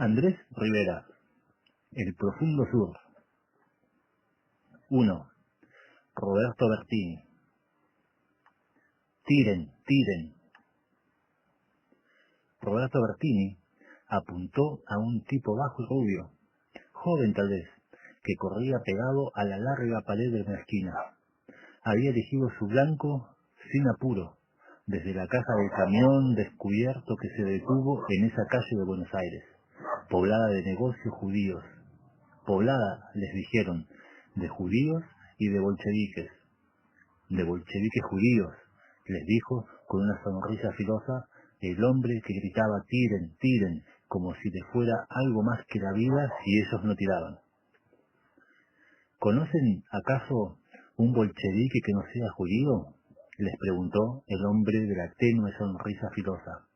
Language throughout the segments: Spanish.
Andrés Rivera, El profundo sur. 1. Roberto Bertini. Tiren, tiren. Roberto Bertini apuntó a un tipo bajo y rubio, joven tal vez, que corría pegado a la larga pared de una esquina. Había elegido su blanco sin apuro, desde la caja del camión descubierto que se detuvo en esa calle de Buenos Aires, poblada de negocios judíos. Poblada, les dijeron, de judíos y de bolcheviques. De bolcheviques judíos, les dijo con una sonrisa filosa el hombre que gritaba tiren, tiren, como si le fuera algo más que la vida si ellos no tiraban. ¿Conocen acaso un bolchevique que no sea judío?, les preguntó el hombre de la tenue sonrisa filosa.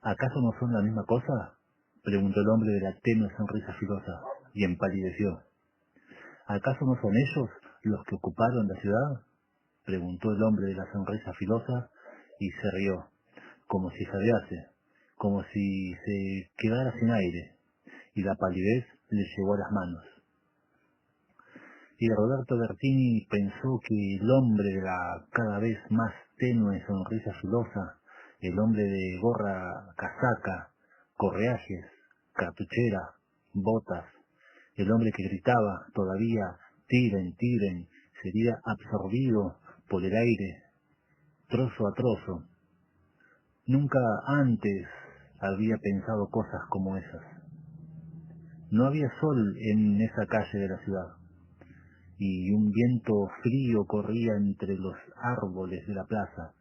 ¿Acaso no son la misma cosa?, preguntó el hombre de la tenue sonrisa filosa, y empalideció. ¿Acaso no son ellos los que ocuparon la ciudad?, preguntó el hombre de la sonrisa filosa, y se rió, como si jadease, como si se quedara sin aire, y la palidez le llegó a las manos. Y Roberto Bertini pensó que el hombre de la cada vez más tenue sonrisa filosa, el hombre de gorra, casaca, correajes, cartuchera, botas, el hombre que gritaba todavía tiren, tiren, sería absorbido por el aire, trozo a trozo. Nunca antes había pensado cosas como esas. No había sol en esa calle de la ciudad, y un viento frío corría entre los árboles de la plaza,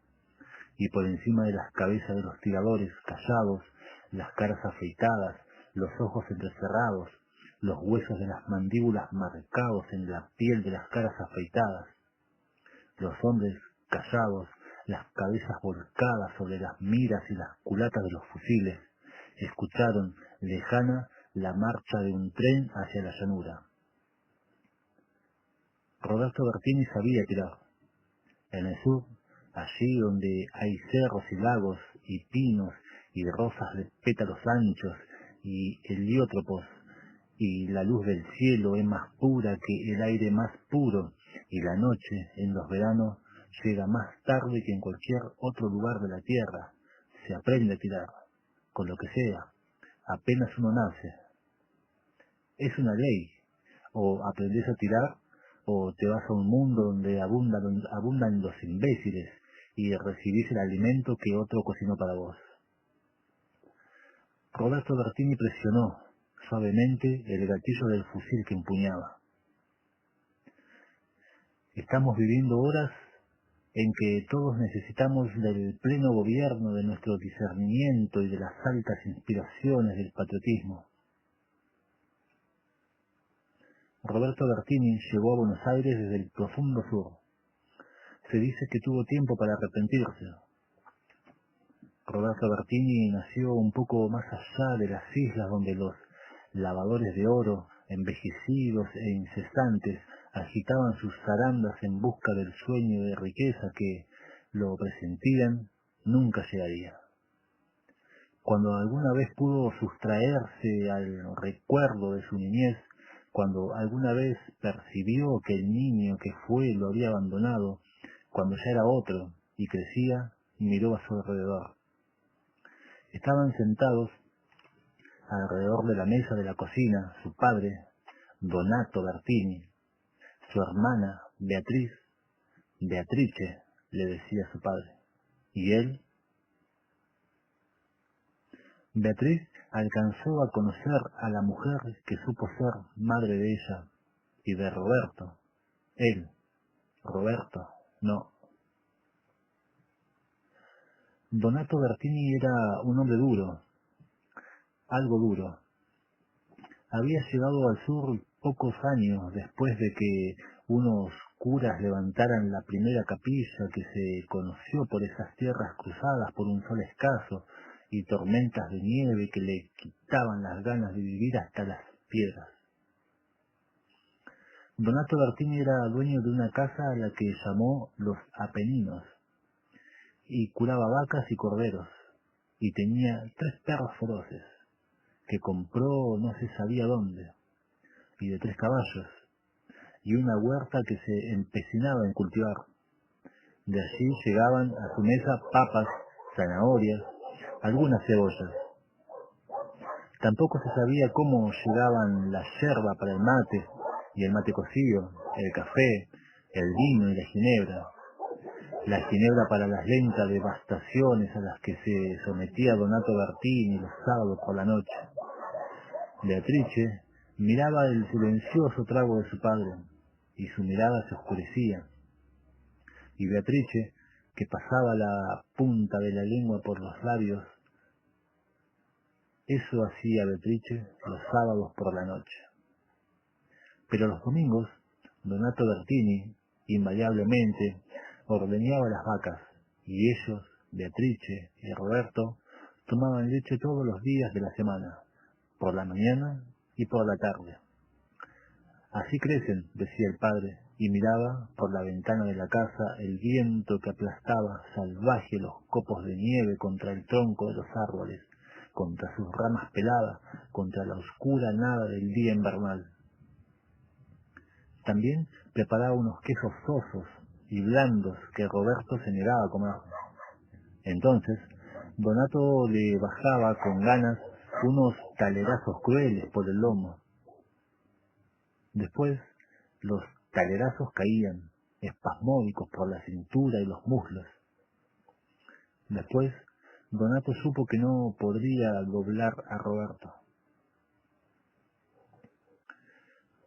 y por encima de las cabezas de los tiradores callados, las caras afeitadas, los ojos entrecerrados, los huesos de las mandíbulas marcados en la piel de las caras afeitadas, los hombres callados, las cabezas volcadas sobre las miras y las culatas de los fusiles, escucharon lejana la marcha de un tren hacia la llanura. Roberto Bertini sabía tirar. En el sur, allí donde hay cerros y lagos y pinos y rosas de pétalos anchos y heliótropos, y la luz del cielo es más pura que el aire más puro, y la noche en los veranos llega más tarde que en cualquier otro lugar de la tierra. Se aprende a tirar, con lo que sea, apenas uno nace. Es una ley, o aprendes a tirar, o te vas a un mundo donde abundan los imbéciles y recibís el alimento que otro cocinó para vos. Roberto Bertini presionó suavemente el gatillo del fusil que empuñaba. Estamos viviendo horas en que todos necesitamos del pleno gobierno de nuestro discernimiento y de las altas inspiraciones del patriotismo. Roberto Bertini llegó a Buenos Aires desde el profundo sur. Se dice que tuvo tiempo para arrepentirse. Roberto Bertini nació un poco más allá de las islas donde los lavadores de oro, envejecidos e incesantes, agitaban sus zarandas en busca del sueño de riqueza que, lo presentían, nunca llegaría. Cuando alguna vez pudo sustraerse al recuerdo de su niñez, cuando alguna vez percibió que el niño que fue lo había abandonado, cuando ya era otro y crecía, miró a su alrededor. Estaban sentados alrededor de la mesa de la cocina su padre, Donato Bertini, su hermana, Beatrice, le decía su padre, y él. Beatriz alcanzó a conocer a la mujer que supo ser madre de ella y de Roberto. Él, Roberto, no. Donato Bertini era un hombre duro, algo duro. Había llegado al sur pocos años después de que unos curas levantaran la primera capilla que se conoció por esas tierras cruzadas por un sol escaso y tormentas de nieve que le quitaban las ganas de vivir hasta las piedras. Donato Bertini era dueño de una casa a la que llamó Los Apeninos, y curaba vacas y corderos, y tenía 3 perros feroces, que compró no se sabía dónde, y de 3 caballos, y una huerta que se empecinaba en cultivar. De allí llegaban a su mesa papas, zanahorias, algunas cebollas. Tampoco se sabía cómo llegaban la yerba para el mate y el mate cocido, el café, el vino y la ginebra para las lentas devastaciones a las que se sometía Donato Bertini los sábados por la noche. Beatrice miraba el silencioso trago de su padre, y su mirada se oscurecía. Y Beatrice, que pasaba la punta de la lengua por los labios, eso hacía Beatrice los sábados por la noche. Pero los domingos, Donato Bertini, invariablemente, ordeñaba las vacas, y ellos, Beatrice y Roberto, tomaban leche todos los días de la semana, por la mañana y por la tarde. Así crecen, decía el padre, y miraba por la ventana de la casa el viento que aplastaba salvaje los copos de nieve contra el tronco de los árboles, contra sus ramas peladas, contra la oscura nada del día invernal. También preparaba unos quesos sosos y blandos que Roberto se negaba a comer. Entonces, Donato le bajaba con ganas unos talerazos crueles por el lomo. Después, los talerazos caían, espasmódicos por la cintura y los muslos. Después, Donato supo que no podría doblar a Roberto.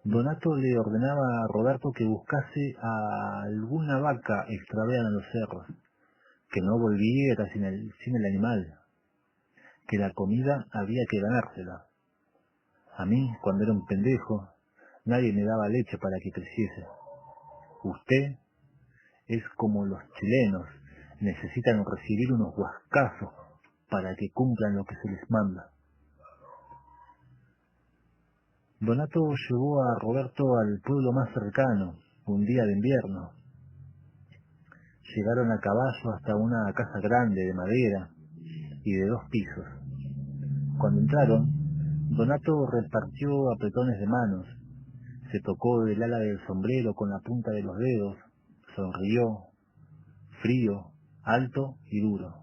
Donato le ordenaba a Roberto que buscase a alguna vaca extraviada en los cerros, que no volviera sin el animal, que la comida había que ganársela. A mí, cuando era un pendejo, nadie me daba leche para que creciese. Usted es como los chilenos, necesitan recibir unos huascazos para que cumplan lo que se les manda. Donato llevó a Roberto al pueblo más cercano, un día de invierno. Llegaron a caballo hasta una casa grande de madera y de 2 pisos. Cuando entraron, Donato repartió apretones de manos, se tocó del ala del sombrero con la punta de los dedos, sonrió, frío, alto y duro.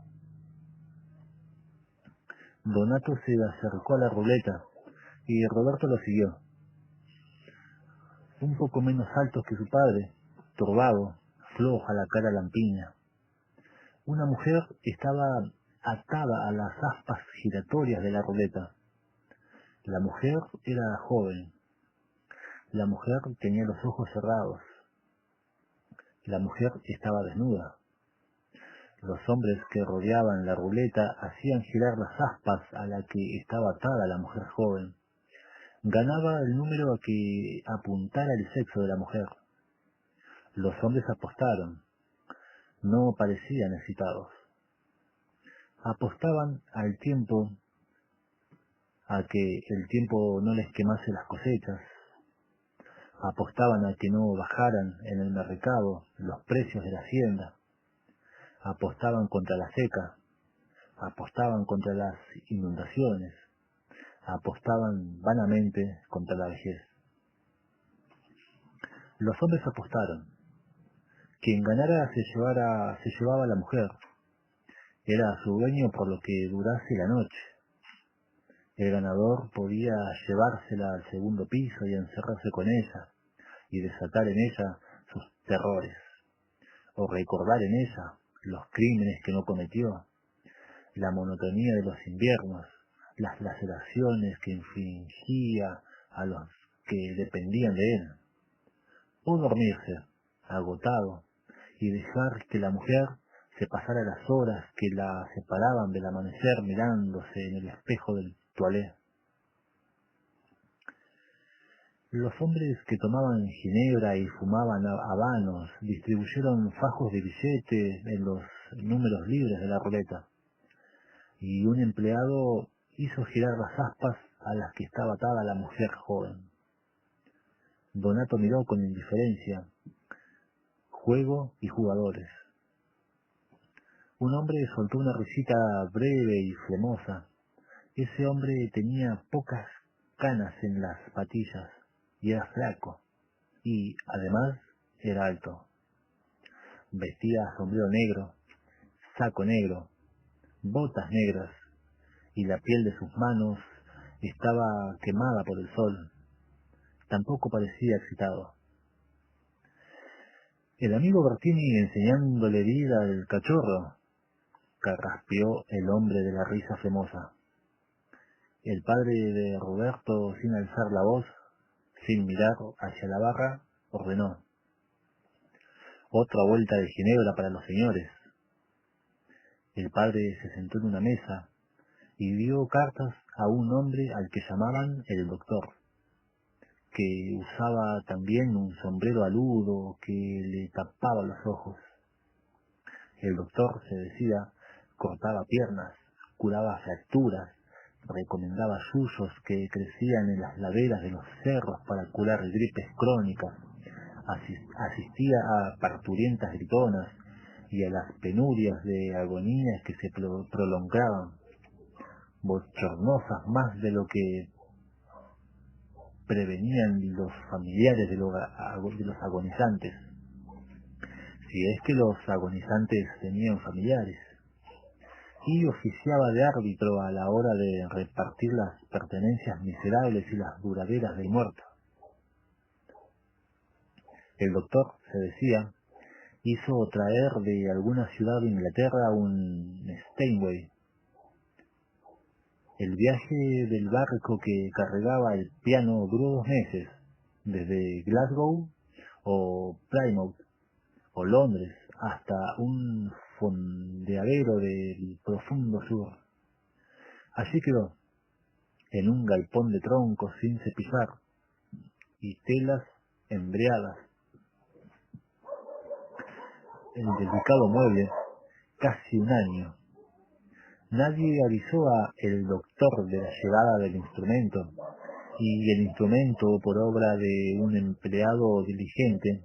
Donato se acercó a la ruleta y Roberto lo siguió. Un poco menos altos que su padre, turbado, floja la cara lampiña. Una mujer estaba atada a las aspas giratorias de la ruleta. La mujer era joven. La mujer tenía los ojos cerrados. La mujer estaba desnuda. Los hombres que rodeaban la ruleta hacían girar las aspas a la que estaba atada la mujer joven. Ganaba el número a que apuntara el sexo de la mujer. Los hombres apostaron. No parecían excitados. Apostaban al tiempo, a que el tiempo no les quemase las cosechas. Apostaban a que no bajaran en el mercado los precios de la hacienda. Apostaban contra la seca. Apostaban contra las inundaciones. Apostaban vanamente contra la vejez. Los hombres apostaron. Quien ganara se llevaba a la mujer. Era su dueño por lo que durase la noche. El ganador podía llevársela al segundo piso y encerrarse con ella, y desatar en ella sus terrores, o recordar en ella los crímenes que no cometió, la monotonía de los inviernos, las laceraciones que infligía a los que dependían de él, o dormirse, agotado, y dejar que la mujer se pasara las horas que la separaban del amanecer mirándose en el espejo del toilette. Los hombres que tomaban ginebra y fumaban habanos distribuyeron fajos de billetes en los números libres de la ruleta, y un empleado hizo girar las aspas a las que estaba atada la mujer joven. Donato miró con indiferencia, juego y jugadores. Un hombre soltó una risita breve y flemosa, Ese hombre tenía pocas canas en las patillas y era flaco, y además era alto. Vestía sombrero negro, saco negro, botas negras, y la piel de sus manos estaba quemada por el sol. Tampoco parecía excitado. El amigo Bertini enseñándole vida al cachorro, carraspeó el hombre de la risa flemosa. El padre de Roberto, sin alzar la voz, sin mirar hacia la barra, ordenó: otra vuelta de ginebra para los señores. El padre se sentó en una mesa y dio cartas a un hombre al que llamaban el doctor, que usaba también un sombrero aludo que le tapaba los ojos. El doctor, se decía, cortaba piernas, curaba fracturas, recomendaba yuyos que crecían en las laderas de los cerros para curar gripes crónicas, asistía a parturientas gritonas y a las penurias de agonías que se prolongaban, bochornosas más de lo que prevenían los familiares de los agonizantes, si es que los agonizantes tenían familiares, y oficiaba de árbitro a la hora de repartir las pertenencias miserables y las duraderas del muerto. El doctor, se decía, hizo traer de alguna ciudad de Inglaterra un Steinway. El viaje del barco que cargaba el piano duró 2 meses, desde Glasgow o Plymouth o Londres hasta un fondeadero del profundo sur. Allí quedó, en un galpón de troncos sin cepillar y telas embreadas. El delicado mueble, casi un año. Nadie avisó a el doctor de la llegada del instrumento, y el instrumento, por obra de un empleado diligente,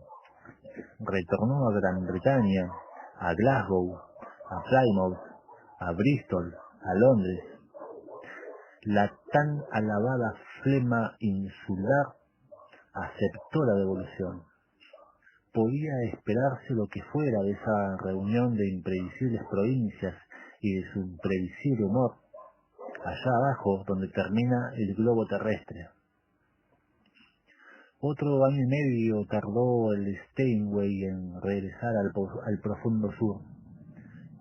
retornó a Gran Bretaña, a Glasgow, a Plymouth, a Bristol, a Londres. La tan alabada flema insular aceptó la devolución. Podía esperarse lo que fuera de esa reunión de imprevisibles provincias y de su imprevisible humor, allá abajo donde termina el globo terrestre. Otro año y medio tardó el Steinway en regresar al profundo sur.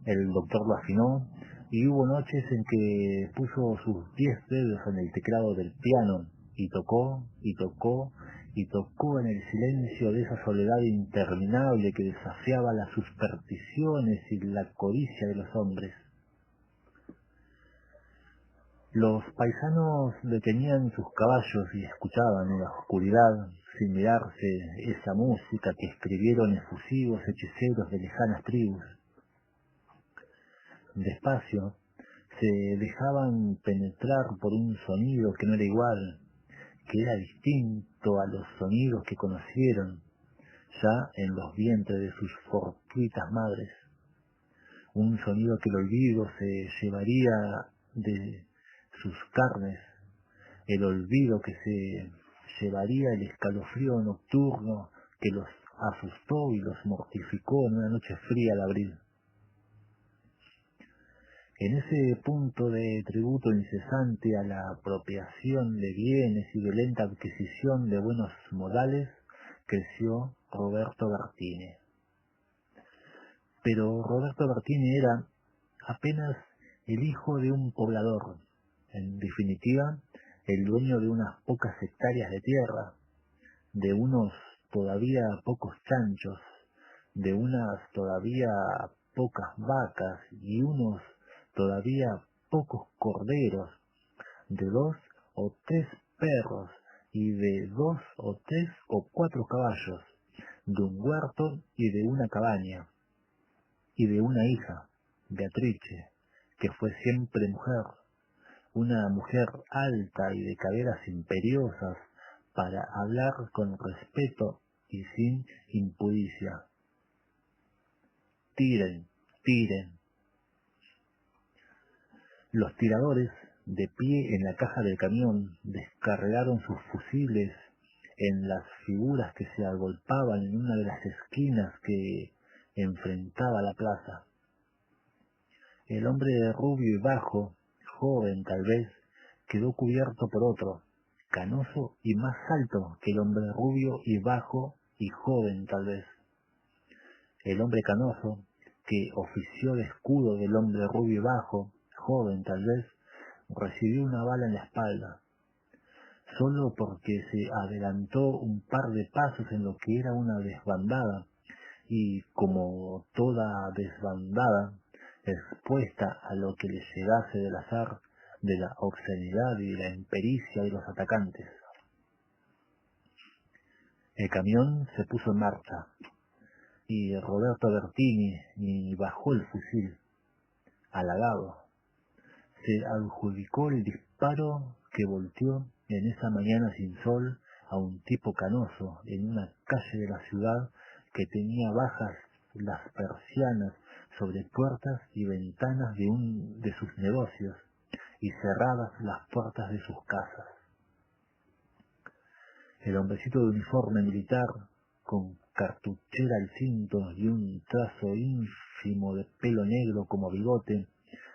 El doctor lo afinó y hubo noches en que puso sus 10 dedos en el teclado del piano y tocó y tocó y tocó en el silencio de esa soledad interminable que desafiaba las supersticiones y la codicia de los hombres. Los paisanos detenían sus caballos y escuchaban en la oscuridad, sin mirarse, esa música que escribieron efusivos hechiceros de lejanas tribus. Despacio, se dejaban penetrar por un sonido que no era igual, que era distinto a los sonidos que conocieron ya en los vientres de sus fortuitas madres. Un sonido que el olvido se llevaría de sus carnes, el olvido que se llevaría el escalofrío nocturno que los asustó y los mortificó en una noche fría de abril. En ese punto de tributo incesante a la apropiación de bienes y de lenta adquisición de buenos modales, creció Roberto Bertini. Pero Roberto Bertini era apenas el hijo de un poblador, en definitiva, el dueño de unas pocas hectáreas de tierra, de unos todavía pocos chanchos, de unas todavía pocas vacas y unos todavía pocos corderos, de 2 o 3 perros y de 2 o 3 o 4 caballos, de un huerto y de una cabaña, y de una hija, Beatrice, que fue siempre mujer, una mujer alta y de caderas imperiosas para hablar con respeto y sin impudicia. Tiren, tiren. Los tiradores de pie en la caja del camión, descargaron sus fusiles en las figuras que se agolpaban en una de las esquinas que enfrentaba la plaza. El hombre rubio y bajo, joven tal vez, quedó cubierto por otro, canoso y más alto que el hombre rubio y bajo y joven tal vez. El hombre canoso, que ofició de escudo del hombre rubio y bajo, joven tal vez, recibió una bala en la espalda, solo porque se adelantó un par de pasos en lo que era una desbandada, y como toda desbandada, expuesta a lo que le llegase del azar, de la obscenidad y de la impericia de los atacantes. El camión se puso en marcha, y Roberto Bertini ni bajó el fusil. Halagado, se adjudicó el disparo que volteó en esa mañana sin sol a un tipo canoso en una calle de la ciudad que tenía bajas las persianas sobre puertas y ventanas de sus negocios y cerradas las puertas de sus casas. El hombrecito de uniforme militar, con cartuchera al cinto y un trazo ínfimo de pelo negro como bigote,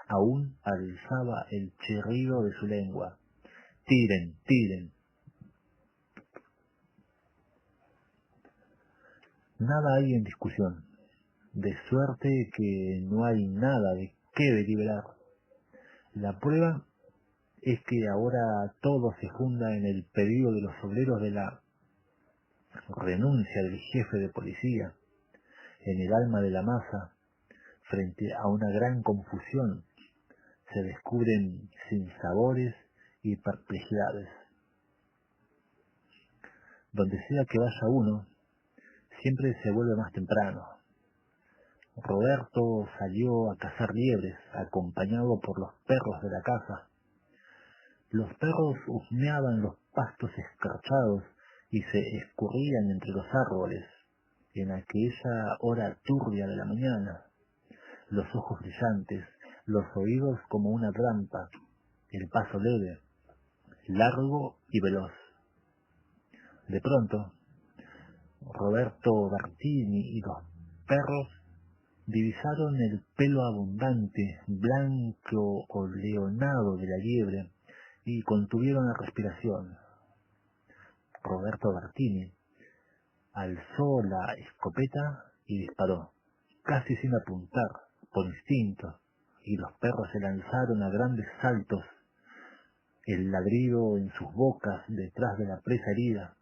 aún alzaba el chirrido de su lengua. ¡Tiren, tiren! Nada hay en discusión, de suerte que no hay nada de qué deliberar. La prueba es que ahora todo se funda en el pedido de los obreros de la renuncia del jefe de policía, en el alma de la masa, frente a una gran confusión, se descubren sinsabores y perplejidades. Donde sea que vaya uno, siempre se vuelve más temprano. Roberto salió a cazar liebres, acompañado por los perros de la casa. Los perros husmeaban los pastos escarchados y se escurrían entre los árboles en aquella hora turbia de la mañana, los ojos brillantes, los oídos como una trampa, el paso leve, largo y veloz. De pronto, Roberto Bertini y los perros divisaron el pelo abundante, blanco o leonado de la liebre y contuvieron la respiración. Roberto Bertini alzó la escopeta y disparó, casi sin apuntar, por instinto, y los perros se lanzaron a grandes saltos, el ladrido en sus bocas detrás de la presa herida.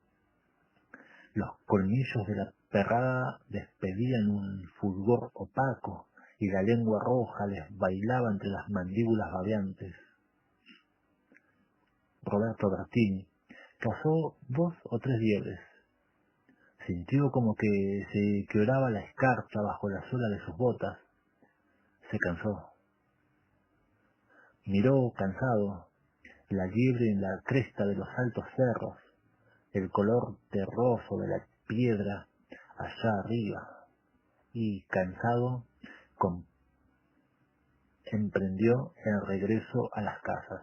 Los colmillos de la perrada despedían un fulgor opaco y la lengua roja les bailaba entre las mandíbulas babeantes. Roberto Bertini cazó 2 o 3 liebres. Sintió como que se quebraba la escarcha bajo la suela de sus botas. Se cansó. Miró cansado la liebre en la cresta de los altos cerros, el color terroso de la piedra allá arriba, y cansado emprendió el regreso a las casas.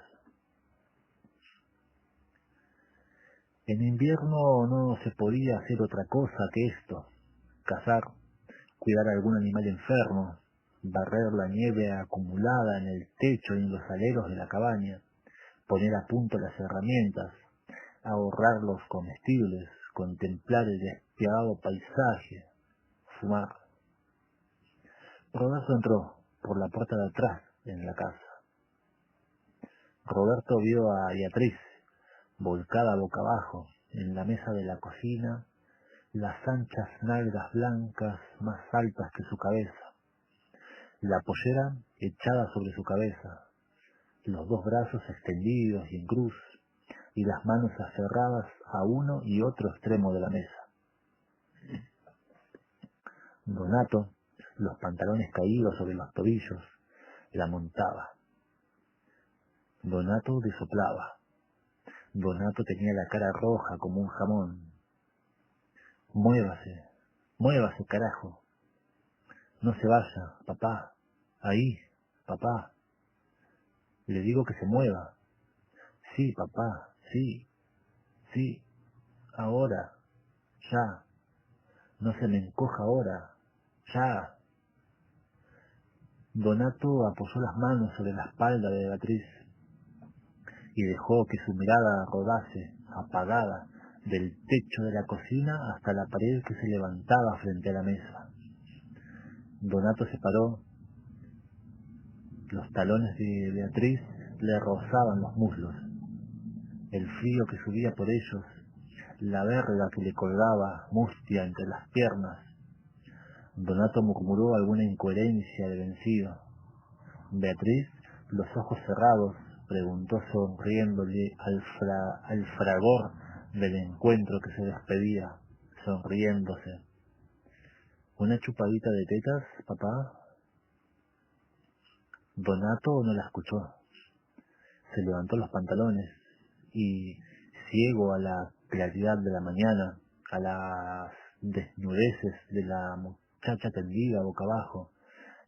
En invierno no se podía hacer otra cosa que esto: cazar, cuidar a algún animal enfermo, barrer la nieve acumulada en el techo y en los aleros de la cabaña, poner a punto las herramientas, ahorrar los comestibles, contemplar el despiadado paisaje, fumar. Roberto entró por la puerta de atrás en la casa. Roberto vio a Beatriz, volcada boca abajo, en la mesa de la cocina, las anchas nalgas blancas más altas que su cabeza, la pollera echada sobre su cabeza, los 2 brazos extendidos y en cruz, y las manos aferradas a uno y otro extremo de la mesa. Donato, los pantalones caídos sobre los tobillos, la montaba. Donato desoplaba. Donato tenía la cara roja como un jamón. Muévase, muévase, carajo. No se vaya, papá. Ahí, papá. Le digo que se mueva. Sí, papá, sí, sí, ahora, ya, no se me encoja ahora, ya. Donato apoyó las manos sobre la espalda de Beatriz y dejó que su mirada rodase, apagada, del techo de la cocina hasta la pared que se levantaba frente a la mesa. Donato se paró, los talones de Beatriz le rozaban los muslos, el frío que subía por ellos, la verga que le colgaba mustia entre las piernas. Donato murmuró alguna incoherencia de vencido. Beatriz, los ojos cerrados, preguntó sonriéndole al fragor del encuentro que se despedía, sonriéndose. ¿Una chupadita de tetas, papá? Donato no la escuchó. Se levantó los pantalones y, ciego a la claridad de la mañana, a las desnudeces de la muchacha tendida boca abajo,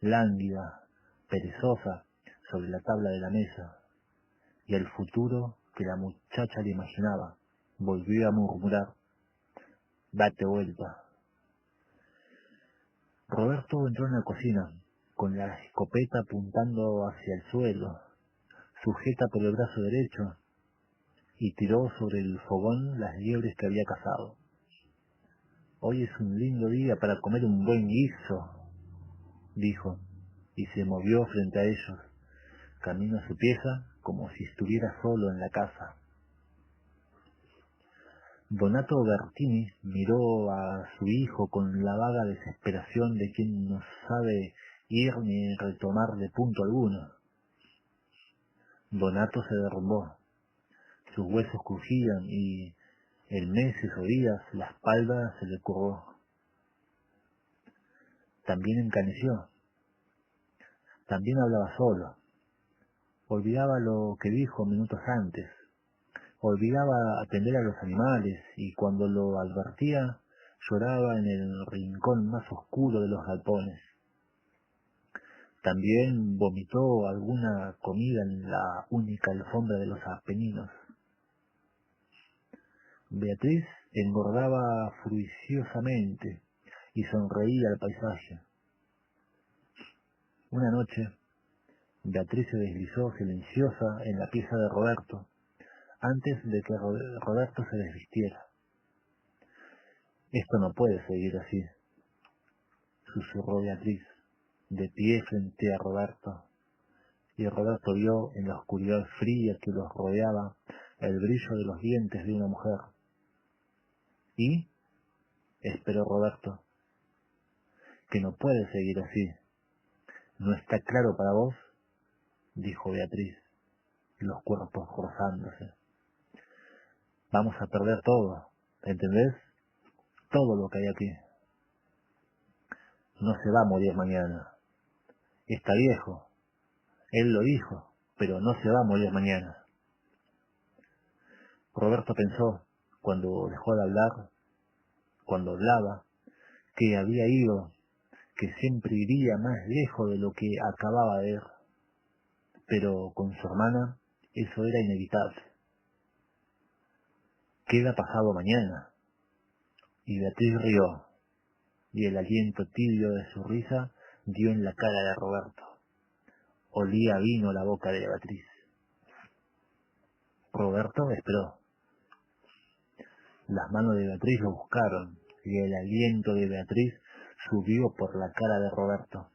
lánguida, perezosa, sobre la tabla de la mesa, y al futuro que la muchacha le imaginaba, volvió a murmurar: date vuelta. Roberto entró en la cocina, con la escopeta apuntando hacia el suelo, sujeta por el brazo derecho, y tiró sobre el fogón las liebres que había cazado. Hoy es un lindo día para comer un buen guiso, dijo, y se movió frente a ellos, camino a su pieza como si estuviera solo en la casa. Donato Bertini miró a su hijo con la vaga desesperación de quien no sabe ir ni retomar de punto alguno. Donato se derrumbó, sus huesos crujían y en meses o días la espalda se le curvó. También encaneció, también hablaba solo, olvidaba lo que dijo minutos antes, olvidaba atender a los animales y cuando lo advertía lloraba en el rincón más oscuro de los galpones. También vomitó alguna comida en la única alfombra de los Apeninos. Beatriz engordaba fruiciosamente y sonreía al paisaje. Una noche, Beatriz se deslizó silenciosa en la pieza de Roberto, antes de que Roberto se desvistiera. Esto no puede seguir así, susurró Beatriz, de pie frente a Roberto, y Roberto vio en la oscuridad fría que los rodeaba el brillo de los dientes de una mujer. ¿Y? Esperó Roberto. Que no puede seguir así. ¿No está claro para vos? Dijo Beatriz, los cuerpos rozándose. Vamos a perder todo, ¿entendés? Todo lo que hay aquí. No se va a morir mañana. Está viejo. Él lo dijo, pero no se va a morir mañana. Roberto pensó, cuando dejó de hablar, cuando hablaba, que había ido, que siempre iría más lejos de lo que acababa de ver. Pero con su hermana eso era inevitable. Queda pasado mañana. Y Beatriz rió, y el aliento tibio de su risa dio en la cara de Roberto. Olía a vino la boca de Beatriz. Roberto esperó. Las manos de Beatriz lo buscaron, y el aliento de Beatriz subió por la cara de Roberto.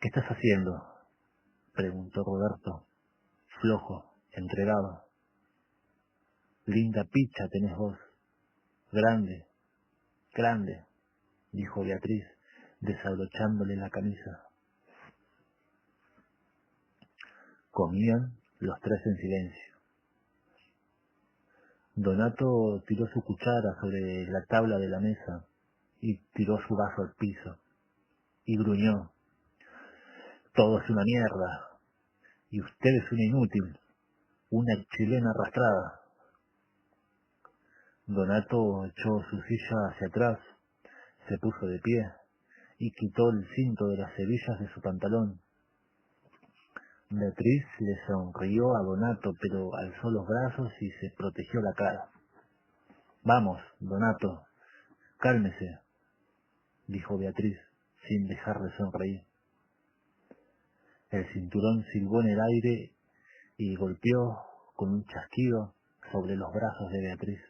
¿Qué estás haciendo?, preguntó Roberto, flojo, entregado. Linda picha tenés vos. Grande, grande, dijo Beatriz, desabrochándole la camisa. Comían los tres en silencio. Donato tiró su cuchara sobre la tabla de la mesa y tiró su vaso al piso, y gruñó: todo es una mierda, y usted es una inútil, una chilena arrastrada. Donato echó su silla hacia atrás, se puso de pie y quitó el cinto de las hebillas de su pantalón. Beatriz le sonrió a Donato, pero alzó los brazos y se protegió la cara. Vamos, Donato, cálmese, dijo Beatriz, sin dejar de sonreír. El cinturón silbó en el aire y golpeó con un chasquido sobre los brazos de Beatriz.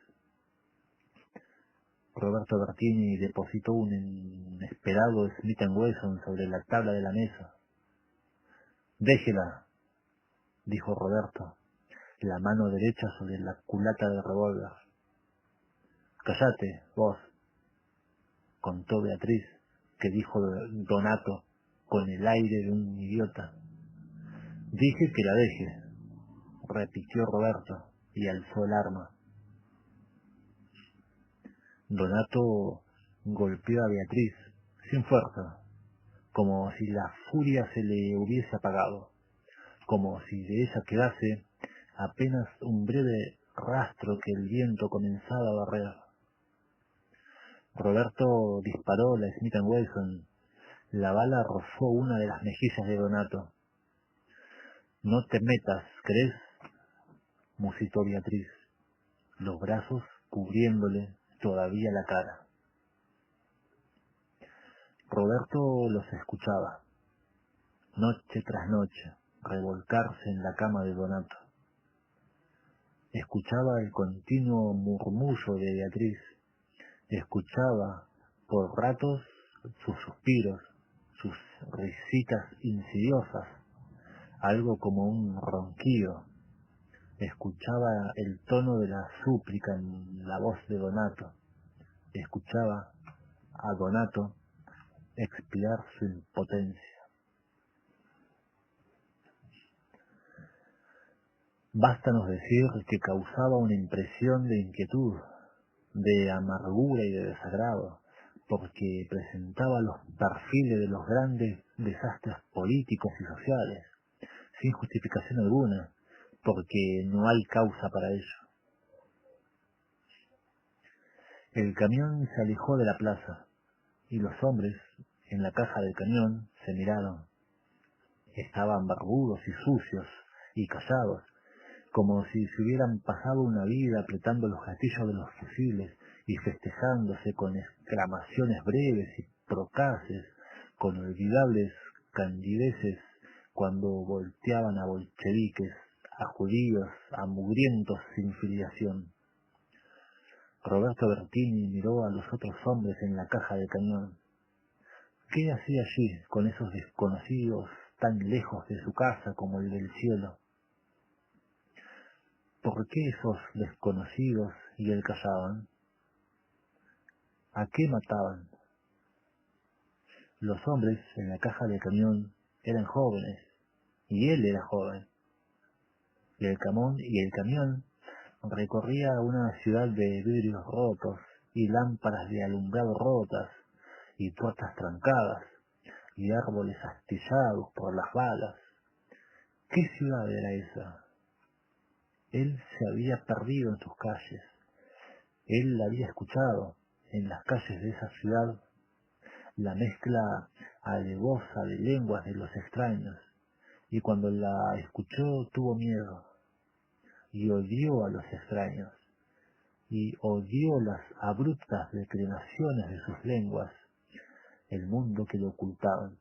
Roberto Bertini depositó un inesperado Smith & Wesson sobre la tabla de la mesa. Déjela, dijo Roberto, la mano derecha sobre la culata del revólver. Cállate, vos, contó Beatriz, que dijo Donato con el aire de un idiota. Dije que la deje, repitió Roberto y alzó el arma. Donato golpeó a Beatriz, sin fuerza, como si la furia se le hubiese apagado, como si de ella quedase apenas un breve rastro que el viento comenzaba a barrer. Roberto disparó la Smith & Wesson. La bala rozó una de las mejillas de Donato. No te metas, ¿crees? Musitó Beatriz, los brazos cubriéndole todavía la cara. Roberto los escuchaba, noche tras noche, revolcarse en la cama de Donato. Escuchaba el continuo murmullo de Beatriz, escuchaba por ratos sus suspiros, sus risitas insidiosas, algo como un ronquido. Escuchaba el tono de la súplica en la voz de Donato. Escuchaba a Donato expiar su impotencia. Bástanos decir que causaba una impresión de inquietud, de amargura y de desagrado, porque presentaba los perfiles de los grandes desastres políticos y sociales, sin justificación alguna, porque no hay causa para ello. El camión se alejó de la plaza, y los hombres en la caja del camión se miraron. Estaban barbudos y sucios y callados, como si se hubieran pasado una vida apretando los gatillos de los fusiles y festejándose con exclamaciones breves y procaces, con olvidables candideces cuando volteaban a bolcheviques, a judíos, a mugrientos sin filiación. Roberto Bertini miró a los otros hombres en la caja del cañón. ¿Qué hacía allí con esos desconocidos tan lejos de su casa como el del cielo? ¿Por qué esos desconocidos y él callaban? ¿A qué mataban? Los hombres en la caja del camión eran jóvenes, y él era joven. Y el camión recorría una ciudad de vidrios rotos, y lámparas de alumbrado rotas, y puertas trancadas, y árboles astillados por las balas. ¿Qué ciudad era esa? Él se había perdido en sus calles. Él había escuchado en las calles de esa ciudad la mezcla alevosa de lenguas de los extraños, y cuando la escuchó tuvo miedo, y odió a los extraños, y odió las abruptas declinaciones de sus lenguas, el mundo que lo ocultaban.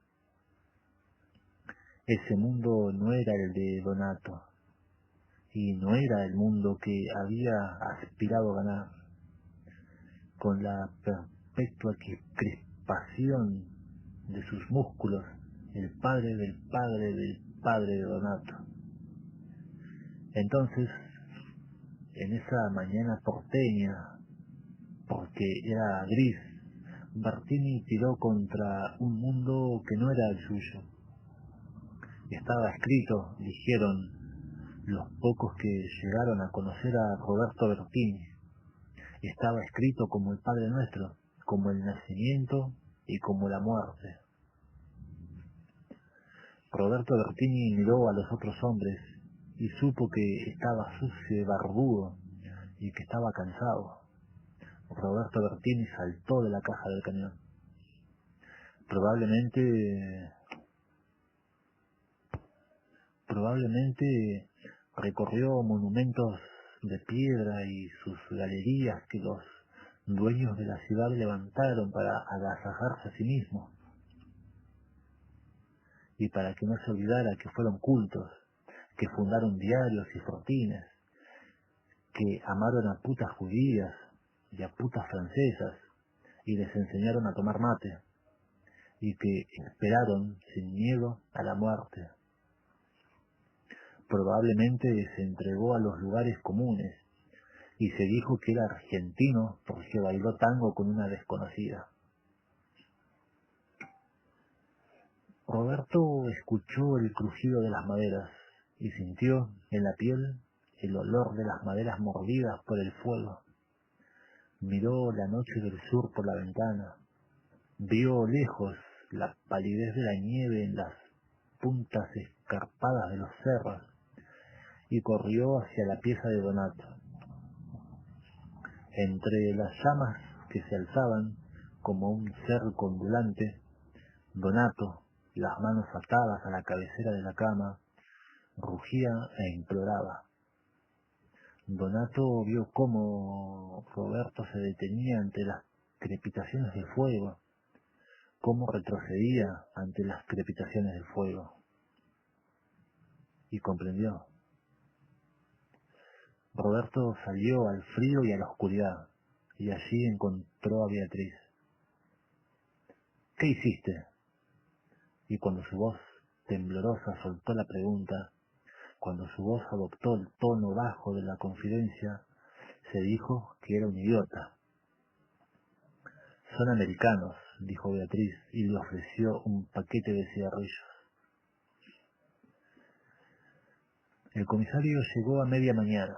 Ese mundo no era el de Donato, y no era el mundo que había aspirado a ganar. Con la perpetua crispación de sus músculos, el padre del padre del padre de Donato. Entonces, en esa mañana porteña, porque era gris, Bertini tiró contra un mundo que no era el suyo. Estaba escrito, dijeron los pocos que llegaron a conocer a Roberto Bertini. Estaba escrito como el Padre Nuestro, como el nacimiento y como la muerte. Roberto Bertini miró a los otros hombres y supo que estaba sucio y barbudo y que estaba cansado. Roberto Bertini saltó de la caja del camión. Probablemente Probablemente recorrió monumentos de piedra y sus galerías que los dueños de la ciudad levantaron para agasajarse a sí mismos, y para que no se olvidara que fueron cultos, que fundaron diarios y fortines, que amaron a putas judías y a putas francesas, y les enseñaron a tomar mate, y que esperaron sin miedo a la muerte. Probablemente se entregó a los lugares comunes, y se dijo que era argentino porque bailó tango con una desconocida. Roberto escuchó el crujido de las maderas y sintió en la piel el olor de las maderas mordidas por el fuego. Miró la noche del sur por la ventana, vio lejos la palidez de la nieve en las puntas escarpadas de los cerros y corrió hacia la pieza de Donato. Entre las llamas que se alzaban como un cerco ondulante, Donato, las manos atadas a la cabecera de la cama, rugía e imploraba. Donato vio cómo Roberto se detenía ante las crepitaciones del fuego, cómo retrocedía ante las crepitaciones del fuego, y comprendió. Roberto salió al frío y a la oscuridad, y allí encontró a Beatriz. ¿Qué hiciste? Y cuando su voz temblorosa soltó la pregunta, cuando su voz adoptó el tono bajo de la confidencia, se dijo que era un idiota. Son americanos, dijo Beatriz, y le ofreció un paquete de cigarrillos. El comisario llegó a media mañana.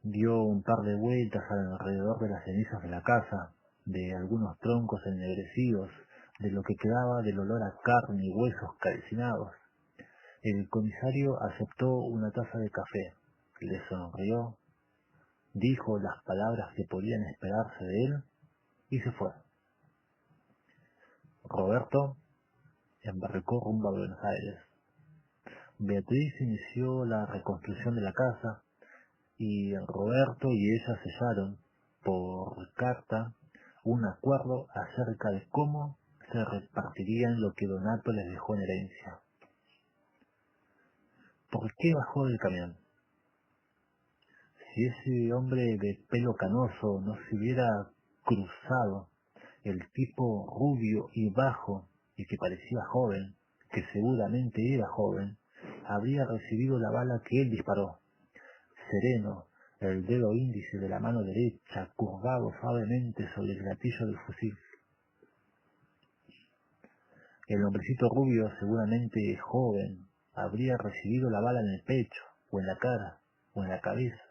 Dio un par de vueltas alrededor de las cenizas de la casa, de algunos troncos ennegrecidos, de lo que quedaba del olor a carne y huesos calcinados. El comisario aceptó una taza de café, le sonrió, dijo las palabras que podían esperarse de él y se fue. Roberto embarcó rumbo a Buenos Aires. Beatriz inició la reconstrucción de la casa y Roberto y ella sellaron por carta un acuerdo acerca de cómo se repartirían lo que Donato les dejó en herencia. ¿Por qué bajó del camión? Si ese hombre de pelo canoso no se hubiera cruzado, el tipo rubio y bajo y que parecía joven, que seguramente era joven, habría recibido la bala que él disparó. Sereno, el dedo índice de la mano derecha curvado suavemente sobre el gatillo del fusil. El hombrecito rubio, seguramente joven, habría recibido la bala en el pecho, o en la cara, o en la cabeza,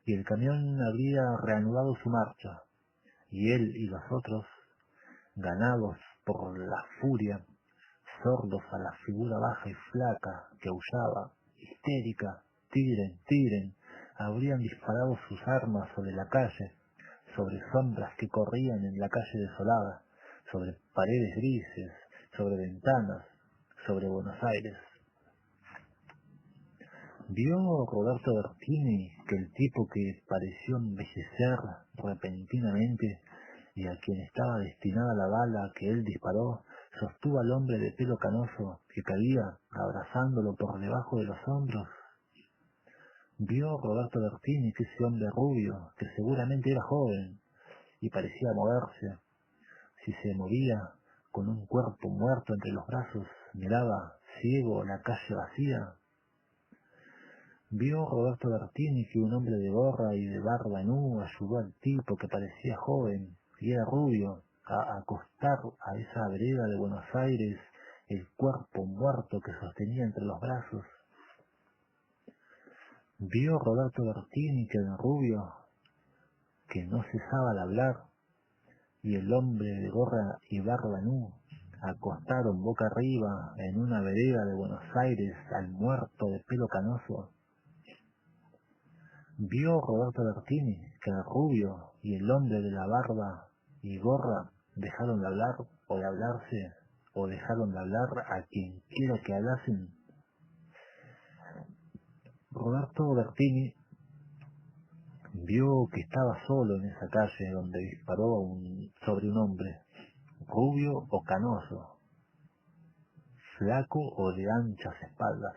y el camión habría reanudado su marcha, y él y los otros, ganados por la furia, sordos a la figura baja y flaca que aullaba, histérica, tiren, tiren, habrían disparado sus armas sobre la calle, sobre sombras que corrían en la calle desolada, sobre paredes grises, sobre ventanas, sobre Buenos Aires. Vio Roberto Bertini que el tipo que pareció envejecer repentinamente y a quien estaba destinada la bala que él disparó, sostuvo al hombre de pelo canoso que caía abrazándolo por debajo de los hombros. Vio Roberto Bertini que ese hombre rubio, que seguramente era joven y parecía moverse, si se movía con un cuerpo muerto entre los brazos, miraba ciego la calle vacía. Vio Roberto Bertini que un hombre de gorra y de barba nu ayudó al tipo que parecía joven y era rubio a acostar a esa vereda de Buenos Aires el cuerpo muerto que sostenía entre los brazos. Vio Roberto Bertini que el rubio, que no cesaba de hablar, y el hombre de gorra y barba nu acostaron boca arriba en una vereda de Buenos Aires al muerto de pelo canoso. Vio Roberto Bertini que el rubio y el hombre de la barba y gorra dejaron de hablar o de hablarse, o dejaron de hablar a quien quiera que hablasen. Roberto Bertini vio que estaba solo en esa calle donde disparó sobre un hombre, rubio o canoso, flaco o de anchas espaldas.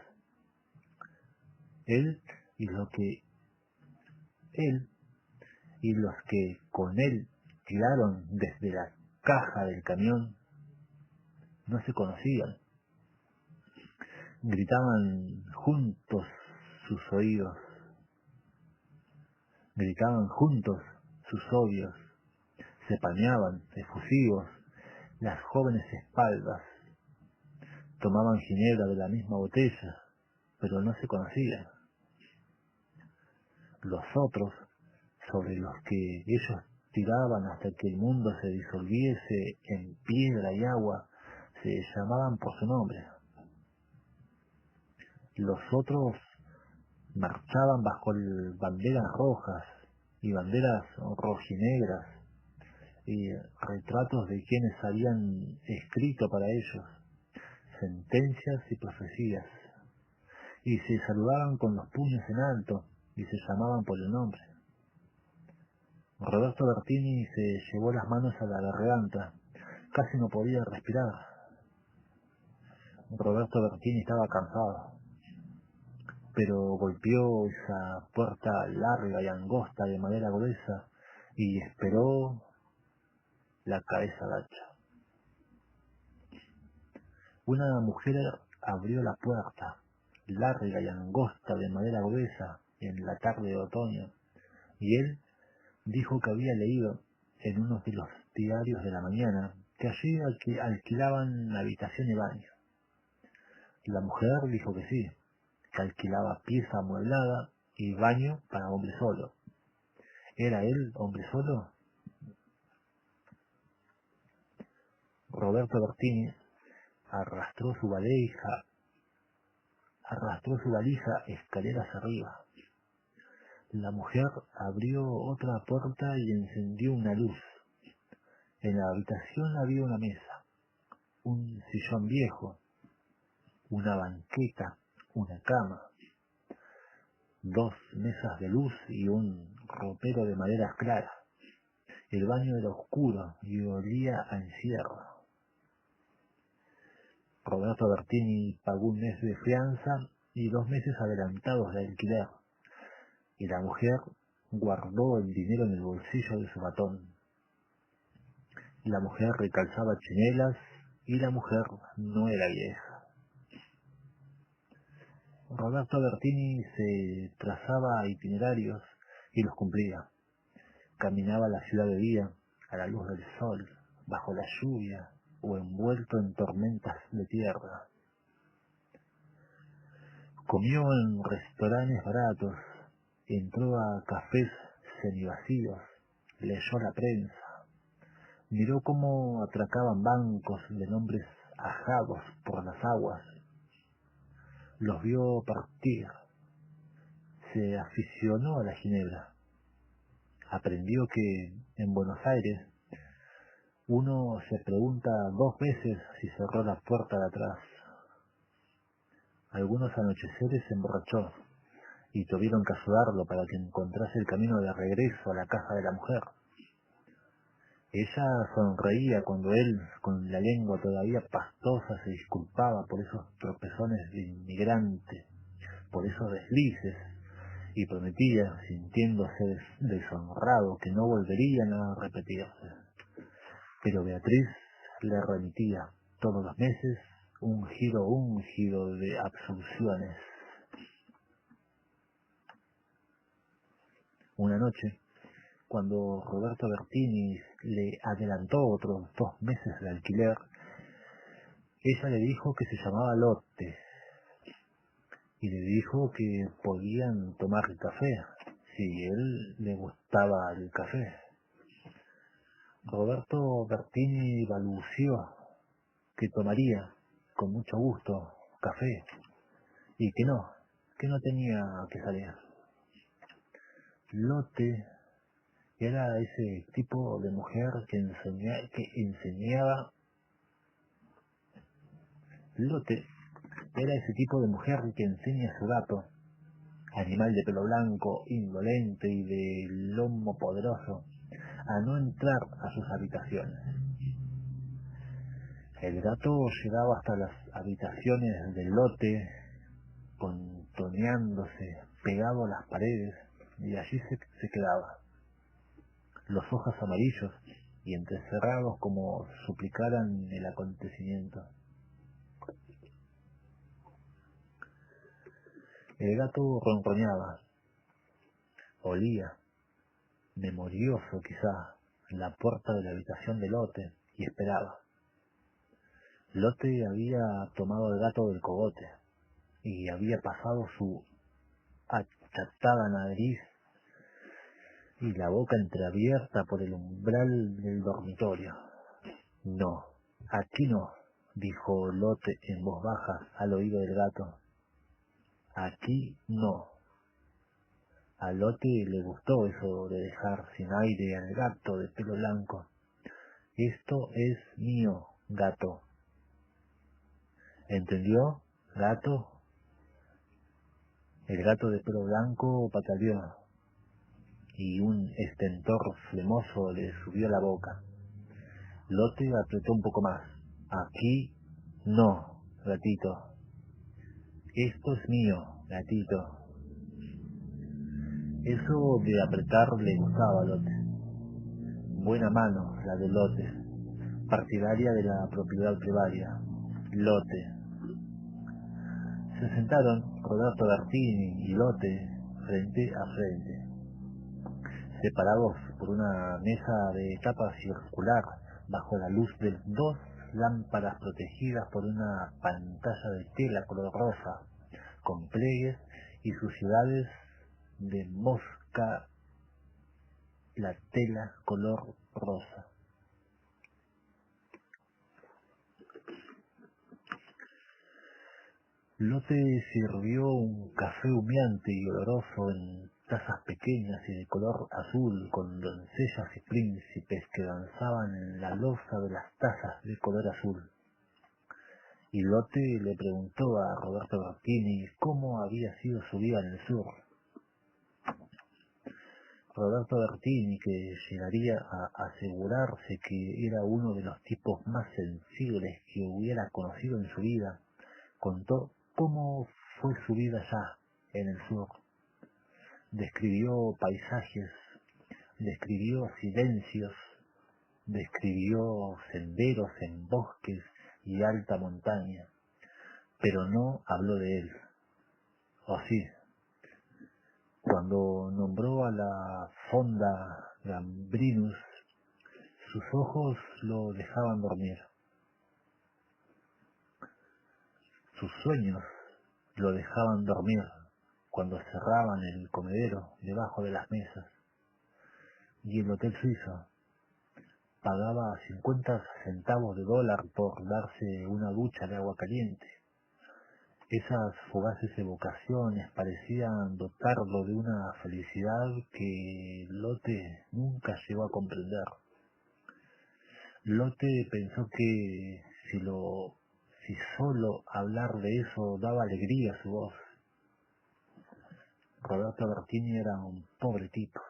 Él y los que con él tiraron desde la caja del camión no se conocían. Gritaban juntos sus oídos, gritaban juntos sus odios, se pañaban efusivos las jóvenes espaldas, tomaban ginebra de la misma botella, pero no se conocían. Los otros, sobre los que ellos tiraban hasta que el mundo se disolviese en piedra y agua, se llamaban por su nombre. Los otros marchaban bajo banderas rojas y banderas rojinegras y retratos de quienes habían escrito para ellos sentencias y profecías, y se saludaban con los puños en alto y se llamaban por el nombre. Roberto Bertini se llevó las manos a la garganta, casi no podía respirar. Roberto Bertini estaba cansado, pero golpeó esa puerta larga y angosta de madera gruesa y esperó, la cabeza gacha. Una mujer abrió la puerta, larga y angosta de madera gruesa, en la tarde de otoño, y él dijo que había leído en uno de los diarios de la mañana que allí alquilaban habitación y baño. La mujer dijo que sí, que alquilaba pieza amueblada y baño para hombre solo. ¿Era él hombre solo? Roberto Bertini arrastró su valija escaleras arriba. La mujer abrió otra puerta y encendió una luz. En la habitación había una mesa, un sillón viejo, una banqueta, una cama, 2 mesas de luz y un ropero de madera clara. El baño era oscuro y olía a encierro. Roberto Bertini pagó 1 mes de fianza y 2 meses adelantados de alquiler, y la mujer guardó el dinero en el bolsillo de su batón. La mujer recalzaba chinelas y la mujer no era vieja. Roberto Bertini se trazaba itinerarios y los cumplía. Caminaba la ciudad de día, a la luz del sol, bajo la lluvia o envuelto en tormentas de tierra. Comió en restaurantes baratos, entró a cafés semivacíos, leyó la prensa, miró cómo atracaban bancos de nombres ajados por las aguas, los vio partir, se aficionó a la ginebra, aprendió que en Buenos Aires uno se pregunta 2 veces si cerró la puerta de atrás. Algunos anocheceres se emborrachó y tuvieron que ayudarlo para que encontrase el camino de regreso a la casa de la mujer. Ella sonreía cuando él, con la lengua todavía pastosa, se disculpaba por esos tropezones de inmigrante, por esos deslices, y prometía, sintiéndose deshonrado, que no volverían a repetirse. Pero Beatriz le remitía todos los meses un giro de absoluciones. Una noche, cuando Roberto Bertini le adelantó otros 2 meses de alquiler, ella le dijo que se llamaba Lotte y le dijo que podían tomar café si él le gustaba el café. Roberto Bertini balbuceó que tomaría con mucho gusto café y que no tenía que salir. Lotte era ese tipo de mujer que enseñaba. Lotte era ese tipo de mujer que enseña a su gato animal de pelo blanco, indolente y de lomo poderoso, a no entrar a sus habitaciones. El gato llegaba hasta las habitaciones del lote, contoneándose, pegado a las paredes, y allí se quedaba, los ojos amarillos y entrecerrados como suplicaran el acontecimiento. El gato ronroneaba, olía, memorioso quizá, en la puerta de la habitación de Lote, y esperaba. Lote había tomado al gato del cogote, y había pasado su achatada nariz y la boca entreabierta por el umbral del dormitorio. No, aquí no, dijo Lote en voz baja al oído del gato. Aquí no. A Lote le gustó eso de dejar sin aire al gato de pelo blanco. Esto es mío, gato. ¿Entendió, gato? El gato de pelo blanco pataleó y un estentor flemoso le subió a la boca. Lote apretó un poco más. Aquí no, gatito. Esto es mío, gatito. Eso de apretar le gustaba a Lote. Buena mano la de Lote, partidaria de la propiedad primaria. Lote. Se sentaron Roberto Bertini y Lote frente a frente, separados por una mesa de tapa circular bajo la luz de dos lámparas protegidas por una pantalla de tela color rosa, con pliegues y suciedades de mosca, la tela color rosa. Lote sirvió un café humeante y oloroso en tazas pequeñas y de color azul, con doncellas y príncipes que danzaban en la loza de las tazas de color azul. Y Lote le preguntó a Roberto Bertini cómo había sido su vida en el sur. Roberto Bertini, que llegaría a asegurarse que era uno de los tipos más sensibles que hubiera conocido en su vida, contó cómo fue su vida allá, en el sur. Describió paisajes, describió silencios, describió senderos en bosques y alta montaña, pero no habló de él. ¿O sí? Cuando nombró a la fonda Gambrinus, sus ojos lo dejaban dormir. Sus sueños lo dejaban dormir cuando cerraban el comedero debajo de las mesas. Y el hotel suizo pagaba 50 centavos de dólar por darse una ducha de agua caliente. Esas fugaces evocaciones parecían dotarlo de una felicidad que Lote nunca llegó a comprender. Lote pensó que si solo hablar de eso daba alegría a su voz. Roberto Bertini era un pobre tipo.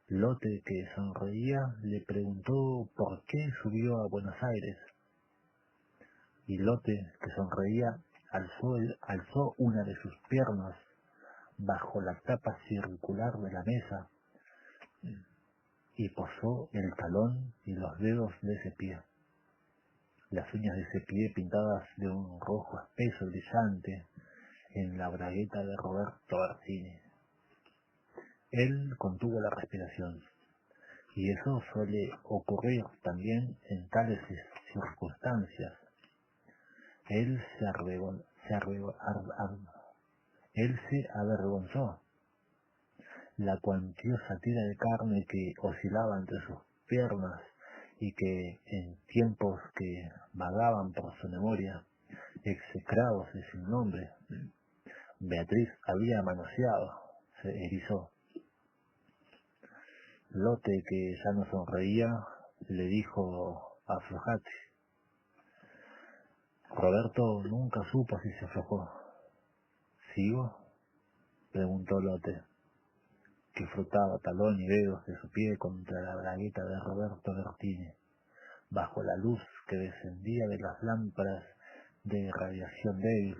Lote, que sonreía, le preguntó por qué subió a Buenos Aires. Y Lote, que sonreía, alzó una de sus piernas bajo la tapa circular de la mesa y posó el talón y los dedos de ese pie. Las uñas de ese pie pintadas de un rojo espeso y brillante en la bragueta de Roberto Bertini. Él contuvo la respiración, y eso suele ocurrir también en tales circunstancias. Él se avergonzó. La cuantiosa tira de carne que oscilaba entre sus piernas y que, en tiempos que vagaban por su memoria, execrados y sin nombre, Beatriz había manoseado, se erizó. Lote, que ya no sonreía, le dijo: aflojate. Roberto nunca supo si se aflojó. ¿Sigo? Preguntó Lotte, que frotaba talón y dedos de su pie contra la bragueta de Roberto Bertini, bajo la luz que descendía de las lámparas de radiación débil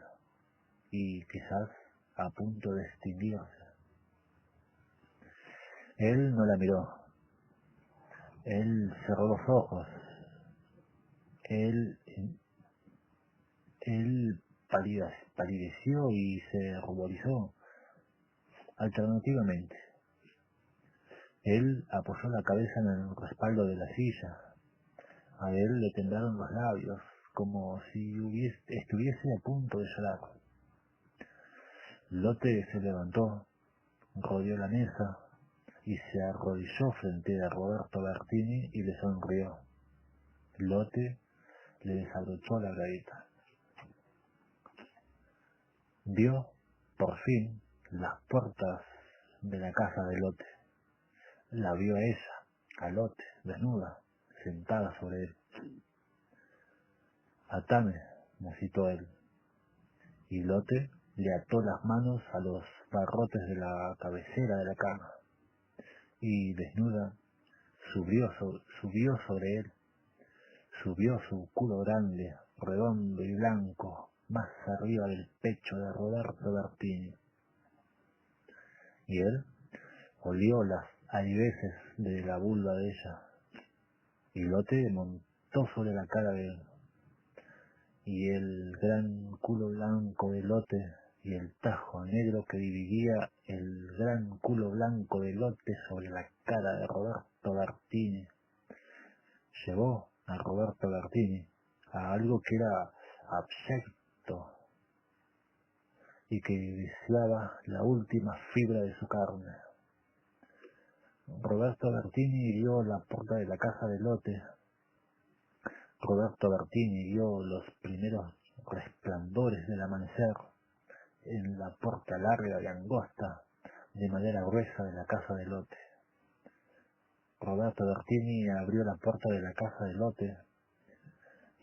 y quizás a punto de extinguirse. Él no la miró. Él cerró los ojos. Él palideció y se ruborizó. Alternativamente, él apoyó la cabeza en el respaldo de la silla. A él le temblaron los labios, como si estuviese a punto de llorar. Lotte se levantó, rodeó la mesa y se arrodilló frente a Roberto Bertini y le sonrió. Lotte le desabrochó la bragueta. Vio, por fin, las puertas de la casa de Lotte. La vio a ella, a Lotte, desnuda, sentada sobre él. «Atame», musitó él, y Lotte le ató las manos a los barrotes de la cabecera de la cama, y desnuda subió sobre él, subió su culo grande, redondo y blanco, más arriba del pecho de Roberto Bertini, y él olió las arideces de la vulva de ella, y Lotte montó sobre la cara de él, y el gran culo blanco de Lotte y el tajo negro que dividía el gran culo blanco de Lotte sobre la cara de Roberto Bertini llevó a Roberto Bertini a algo que era abyecto y que deseaba la última fibra de su carne. Roberto Bertini vio la puerta de la casa de Lotte. Roberto Bertini vio los primeros resplandores del amanecer en la puerta larga y angosta de madera gruesa de la casa de Lotte. Roberto Bertini abrió la puerta de la casa de Lotte,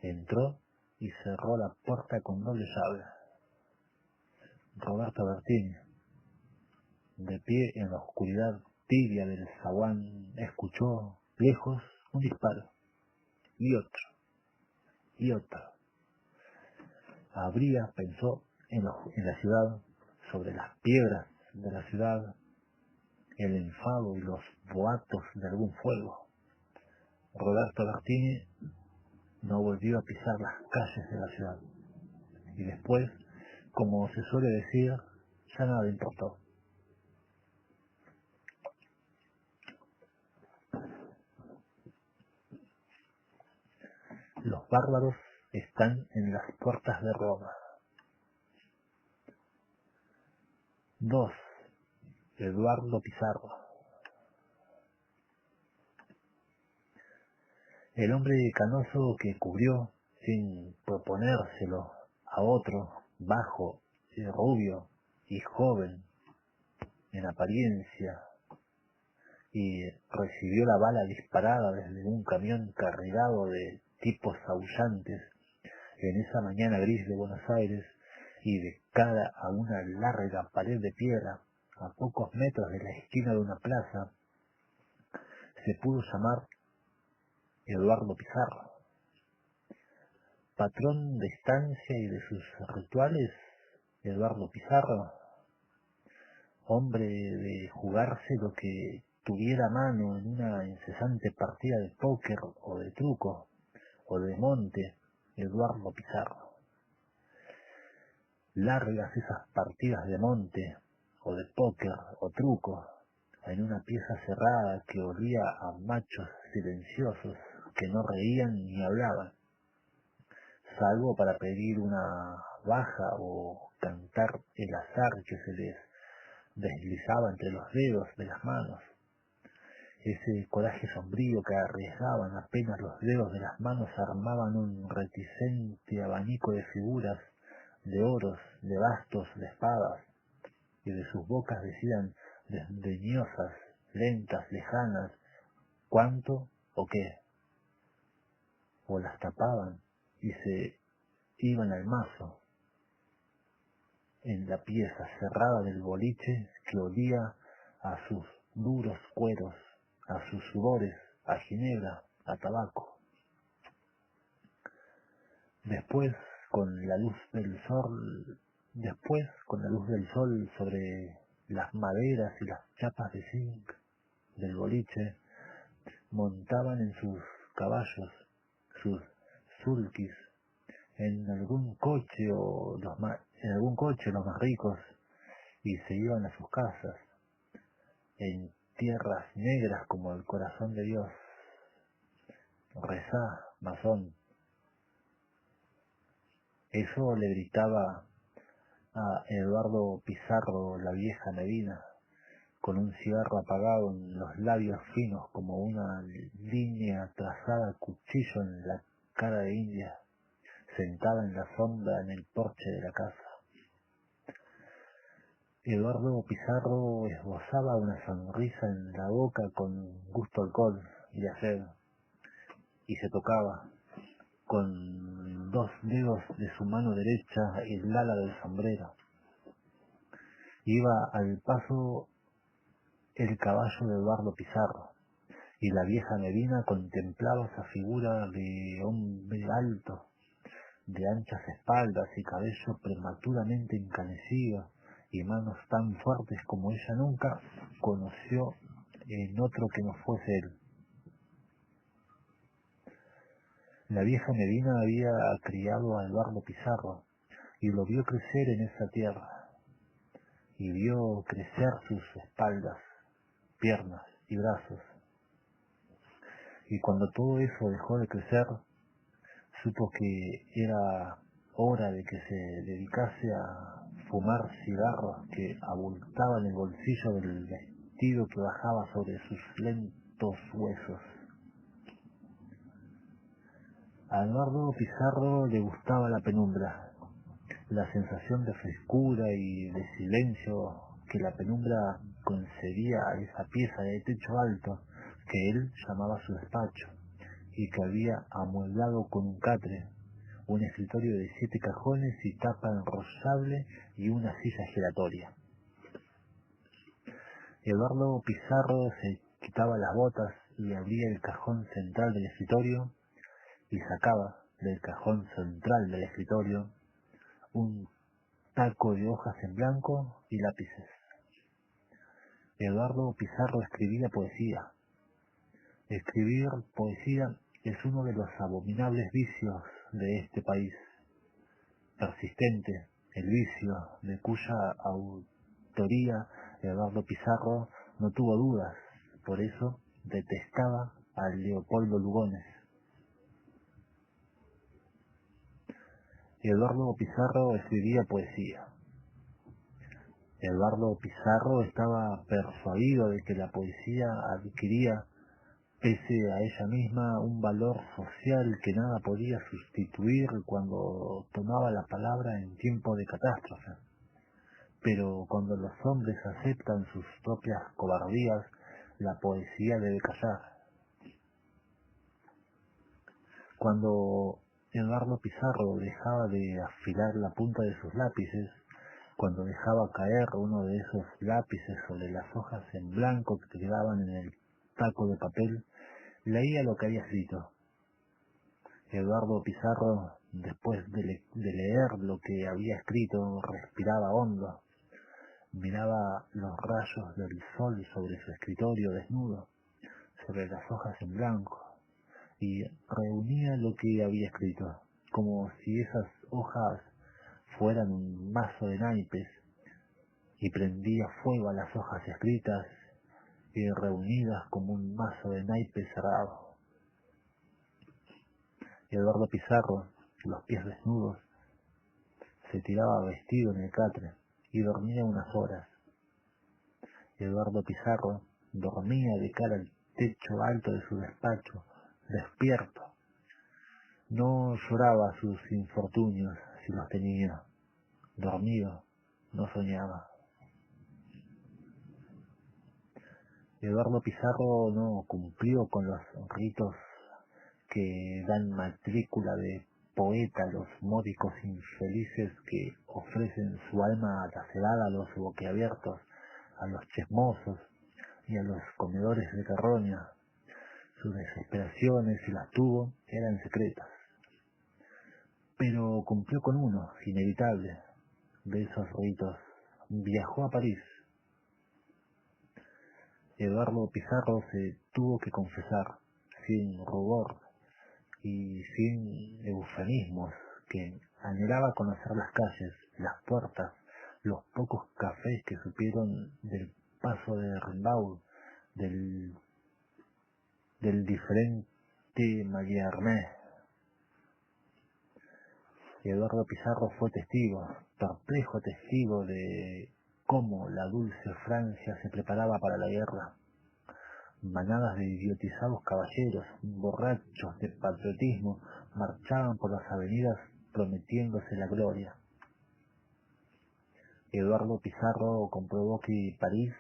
entró y cerró la puerta con doble llave. Roberto Bertini, de pie en la oscuridad tibia del zaguán, escuchó lejos un disparo, y otro, y otro. Pensó en la ciudad, sobre las piedras de la ciudad, el enfado y los boatos de algún fuego. Roberto Bertini no volvió a pisar las calles de la ciudad, y después, como se suele decir, ya nada importó. Los bárbaros están en las puertas de Roma. 2. Eduardo Pizarro. El hombre canoso que cubrió, sin proponérselo, a otro, bajo, rubio y joven en apariencia, y recibió la bala disparada desde un camión cargado de tipos aullantes en esa mañana gris de Buenos Aires, y de cara a una larga pared de piedra a pocos metros de la esquina de una plaza, se pudo llamar Eduardo Pizarro. Patrón de estancia y de sus rituales, Eduardo Pizarro, hombre de jugarse lo que tuviera a mano en una incesante partida de póker o de truco o de monte, Eduardo Pizarro. Largas esas partidas de monte o de póker o truco en una pieza cerrada que olía a machos silenciosos que no reían ni hablaban, salvo para pedir una baja o cantar el azar que se les deslizaba entre los dedos de las manos. Ese coraje sombrío que arriesgaban apenas los dedos de las manos armaban un reticente abanico de figuras, de oros, de bastos, de espadas, y de sus bocas decían desdeñosas, lentas, lejanas, cuánto o qué, o las tapaban y se iban al mazo. en la pieza cerrada del boliche que olía a sus duros cueros, a sus sudores, a ginebra, a tabaco. Después, con la luz del sol sobre las maderas y las chapas de zinc del boliche, montaban en sus caballos, sus sulkis, en algún coche los más ricos, y se iban a sus casas, en tierras negras como el corazón de Dios. Rezá, masón. Eso le gritaba a Eduardo Pizarro la vieja Medina, con un cigarro apagado en los labios finos como una línea trazada a cuchillo en la cara de India, sentada en la sombra en el porche de la casa. Eduardo Pizarro esbozaba una sonrisa en la boca con gusto a alcohol y a sed, y se tocaba con 2 dedos de su mano derecha el ala del sombrero. Iba al paso el caballo de Eduardo Pizarro, y la vieja Medina contemplaba esa figura de hombre alto, de anchas espaldas y cabello prematuramente encanecido, y manos tan fuertes como ella nunca conoció en otro que no fuese él. La vieja Medina había criado a Eduardo Pizarro y lo vio crecer en esa tierra, y vio crecer sus espaldas, piernas y brazos. Y cuando todo eso dejó de crecer, supo que era hora de que se dedicase a fumar cigarros que abultaban el bolsillo del vestido que bajaba sobre sus lentos huesos. A Eduardo Pizarro le gustaba la penumbra, la sensación de frescura y de silencio que la penumbra concedía a esa pieza de techo alto que él llamaba su despacho, y que había amueblado con un catre, un escritorio de 7 cajones y tapa enrollable y una silla giratoria. Eduardo Pizarro se quitaba las botas y abría el cajón central del escritorio, y sacaba del cajón central del escritorio un taco de hojas en blanco y lápices. Eduardo Pizarro escribía poesía. Escribir poesía es uno de los abominables vicios de este país. Persistente, el vicio de cuya autoría Eduardo Pizarro no tuvo dudas, por eso detestaba a Leopoldo Lugones. Eduardo Pizarro escribía poesía. Eduardo Pizarro estaba persuadido de que la poesía adquiría, pese a ella misma, un valor social que nada podía sustituir cuando tomaba la palabra en tiempo de catástrofe. Pero cuando los hombres aceptan sus propias cobardías, la poesía debe callar. Cuando Eduardo Pizarro dejaba de afilar la punta de sus lápices, cuando dejaba caer uno de esos lápices sobre las hojas en blanco que quedaban en el taco de papel, leía lo que había escrito. Eduardo Pizarro, después de leer lo que había escrito, respiraba hondo, miraba los rayos del sol sobre su escritorio desnudo, sobre las hojas en blanco, y reunía lo que había escrito, como si esas hojas fueran un mazo de naipes, y prendía fuego a las hojas escritas y reunidas como un mazo de naipes cerrado. Eduardo Pizarro, los pies desnudos, se tiraba vestido en el catre y dormía unas horas. Eduardo Pizarro dormía de cara al techo alto de su despacho, despierto. No lloraba sus infortunios si los tenía. Dormido, no soñaba. Eduardo Pizarro no cumplió con los ritos que dan matrícula de poeta, los módicos infelices que ofrecen su alma lacerada a los boquiabiertos, a los chismosos y a los comedores de carroña. Sus desesperaciones, si las tuvo, eran secretas. Pero cumplió con uno, inevitable, de esos ritos. Viajó a París. Eduardo Pizarro se tuvo que confesar, sin rubor y sin eufemismos, que anhelaba conocer las calles, las puertas, los pocos cafés que supieron del paso de Rimbaud, del diferente Mallarmé. Eduardo Pizarro fue testigo, perplejo testigo de cómo la dulce Francia se preparaba para la guerra. Manadas de idiotizados caballeros, borrachos de patriotismo, marchaban por las avenidas prometiéndose la gloria. Eduardo Pizarro comprobó que París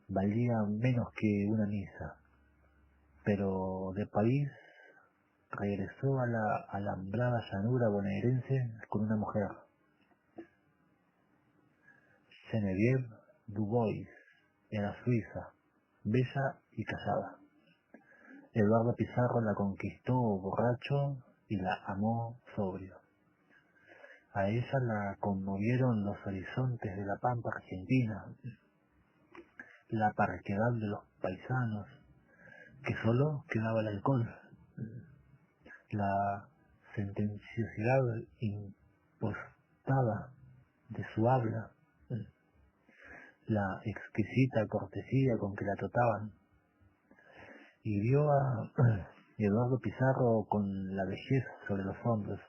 valía menos que una misa, pero de París regresó a la alambrada llanura bonaerense con una mujer, Geneviève Dubois, era suiza, bella y callada. Eduardo Pizarro la conquistó borracho y la amó sobrio. A ella la conmovieron los horizontes de la pampa argentina, la parquedad de los paisanos, que solo quedaba el alcohol, la sentenciosidad impostada de su habla, la exquisita cortesía con que la trataban, y vio a Eduardo Pizarro con la vejez sobre los hombros,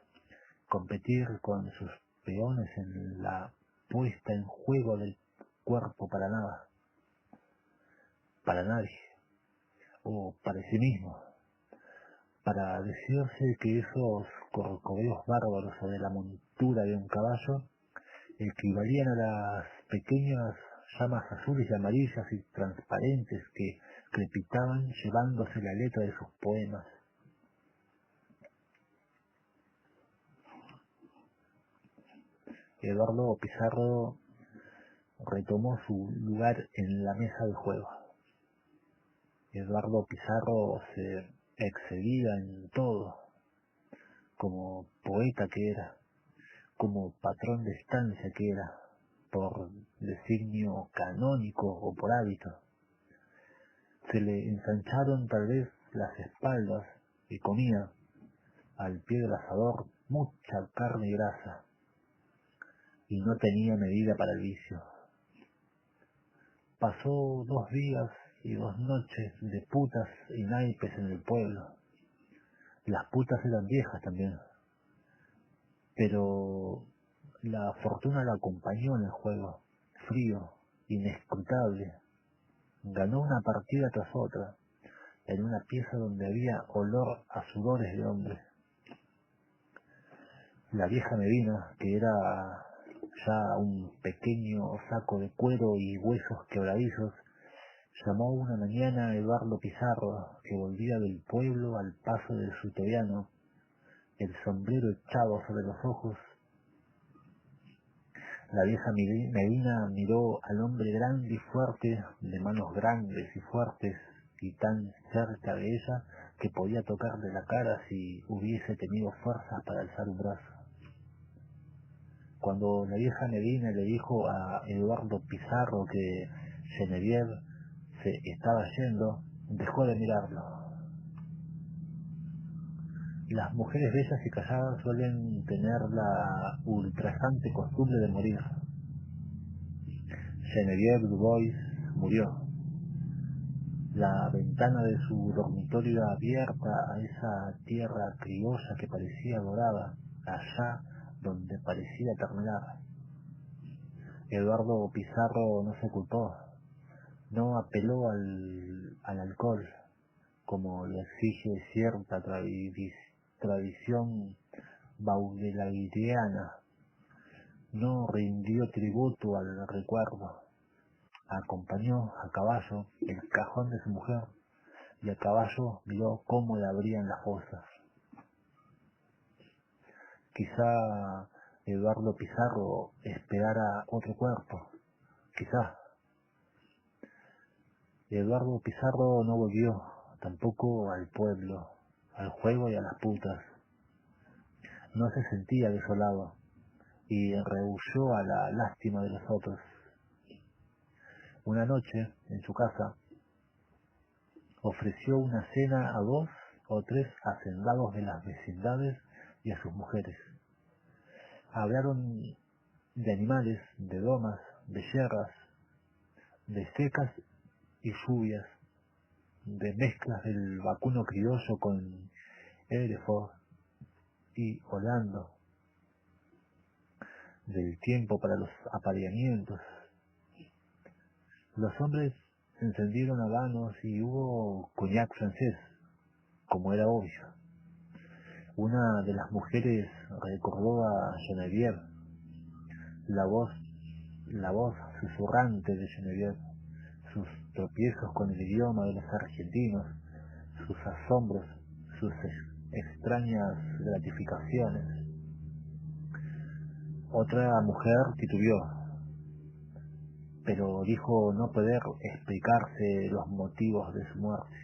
competir con sus peones en la puesta en juego del cuerpo para nada, para nadie, o para sí mismo, para decirse que esos corcoveos bárbaros sobre la montura de un caballo equivalían a las pequeñas llamas azules y amarillas y transparentes que crepitaban llevándose la letra de sus poemas. Eduardo Pizarro retomó su lugar en la mesa de juego. Eduardo Pizarro se excedía en todo, como poeta que era, como patrón de estancia que era, por designio canónico o por hábito. Se le ensancharon tal vez las espaldas y comía, al pie del asador, mucha carne y grasa, y no tenía medida para el vicio. Pasó 2 días y 2 noches de putas y naipes en el pueblo. Las putas eran viejas también, pero la fortuna la acompañó en el juego, frío, inescrutable. Ganó una partida tras otra, en una pieza donde había olor a sudores de hombre. La vieja Medina, que era ya un pequeño saco de cuero y huesos quebradizos, llamó una mañana a Eduardo Pizarro, que volvía del pueblo al paso del sutoriano, el sombrero echado sobre los ojos. La vieja Medina miró al hombre grande y fuerte, de manos grandes y fuertes, y tan cerca de ella que podía tocarle la cara si hubiese tenido fuerzas para alzar un brazo. Cuando la vieja Medina le dijo a Eduardo Pizarro que Geneviève se estaba yendo, dejó de mirarlo. Las mujeres bellas y calladas suelen tener la ultrajante costumbre de morir. Geneviève Dubois murió. La ventana de su dormitorio abierta a esa tierra criolla que parecía dorada, allá donde parecía terminar. Eduardo Pizarro no se culpó, no apeló al alcohol, como lo exige cierta tradición baudelaireana, no rindió tributo al recuerdo, acompañó a caballo el cajón de su mujer y a caballo miró cómo le abrían las fosas. Quizá Eduardo Pizarro esperara otro cuerpo. Quizá. Eduardo Pizarro no volvió, tampoco al pueblo, al juego y a las putas. No se sentía desolado y rehuyó a la lástima de los otros. Una noche, en su casa, ofreció una cena a 2 o 3 hacendados de las vecindades y a sus mujeres. Hablaron de animales, de domas, de yerras, de secas y lluvias, de mezclas del vacuno criollo con Hereford y Holando, del tiempo para los apareamientos. Los hombres encendieron habanos y hubo coñac francés, como era obvio. Una de las mujeres recordó a Geneviève, la voz susurrante de Geneviève, sus tropiezos con el idioma de los argentinos, sus asombros, sus extrañas gratificaciones. Otra mujer titubeó, pero dijo no poder explicarse los motivos de su muerte.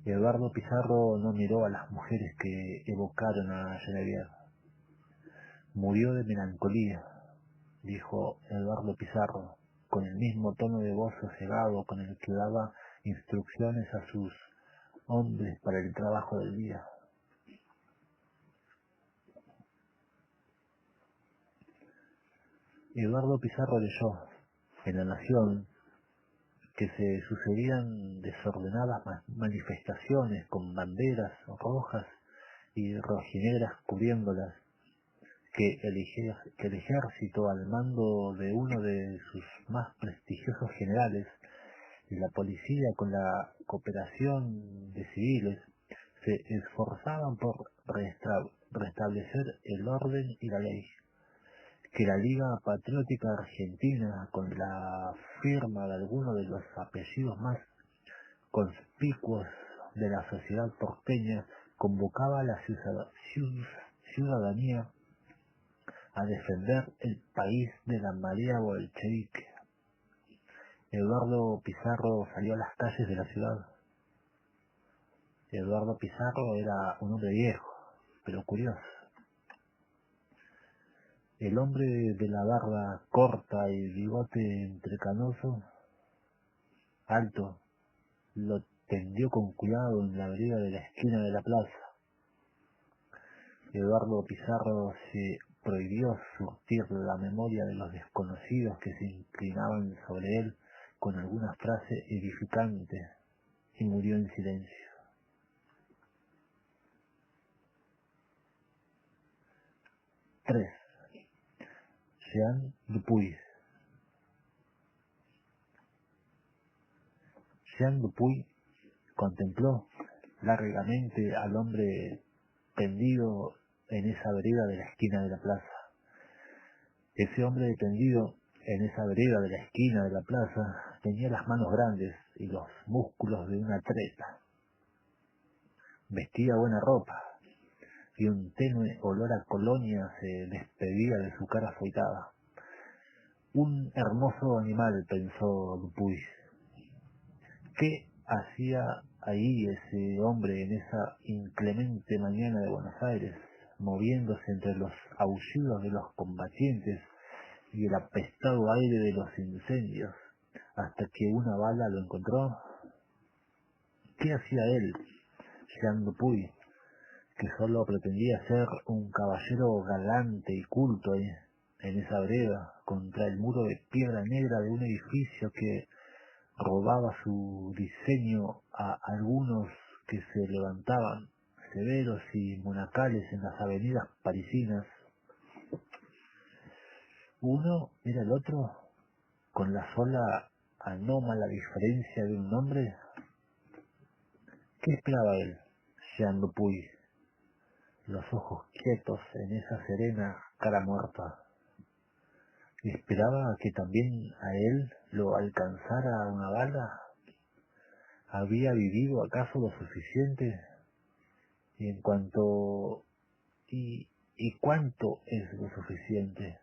Eduardo Pizarro no miró a las mujeres que evocaron a Geneviève. Murió de melancolía, dijo Eduardo Pizarro, con el mismo tono de voz sosegado con el que daba instrucciones a sus hombres para el trabajo del día. Eduardo Pizarro leyó en La Nación que se sucedían desordenadas manifestaciones con banderas rojas y rojinegras cubriéndolas, que el ejército al mando de uno de sus más prestigiosos generales y la policía con la cooperación de civiles se esforzaban por restablecer el orden y la ley, que la Liga Patriótica Argentina, con la firma de algunos de los apellidos más conspicuos de la sociedad porteña, convocaba a la ciudadanía a defender el país de la marea bolchevique. Eduardo Pizarro salió a las calles de la ciudad. Eduardo Pizarro era un hombre viejo, pero curioso. El hombre de la barba corta y bigote entrecanoso, alto, lo tendió con cuidado en la vereda de la esquina de la plaza. Eduardo Pizarro se prohibió surtir la memoria de los desconocidos que se inclinaban sobre él con alguna frase edificante y murió en silencio. 3. Jean Dupuy. Jean Dupuy contempló largamente al hombre tendido en esa vereda de la esquina de la plaza. Ese hombre tendido en esa vereda de la esquina de la plaza tenía las manos grandes y los músculos de un atleta. Vestía buena ropa y un tenue olor a colonia se despedía de su cara afeitada. Un hermoso animal, pensó Dupuy. ¿Qué hacía ahí ese hombre en esa inclemente mañana de Buenos Aires, moviéndose entre los aullidos de los combatientes y el apestado aire de los incendios, hasta que una bala lo encontró? ¿Qué hacía él, Jean Dupuy, que solo pretendía ser un caballero galante y culto en esa vereda, contra el muro de piedra negra de un edificio que robaba su diseño a algunos que se levantaban severos y monacales en las avenidas parisinas? Uno era el otro, con la sola anómala diferencia de un nombre. ¿Qué esperaba él, Jean Dupuy, los ojos quietos en esa serena cara muerta? ¿Esperaba que también a él lo alcanzara una bala? ¿Había vivido acaso lo suficiente? Y ¿Y cuánto es lo suficiente?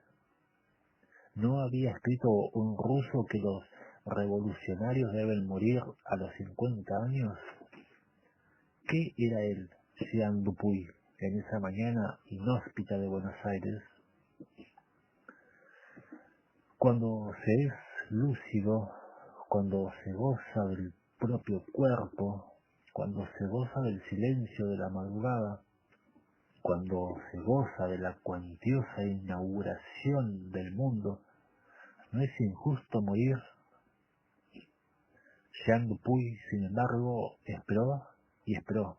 ¿No había escrito un ruso que los revolucionarios deben morir a los 50 años? ¿Qué era él, Jean Dupuy, en esa mañana inhóspita de Buenos Aires? Cuando se es lúcido, cuando se goza del propio cuerpo, cuando se goza del silencio de la madrugada, cuando se goza de la cuantiosa inauguración del mundo, ¿no es injusto morir? Jean Dupuy, sin embargo, esperó y esperó.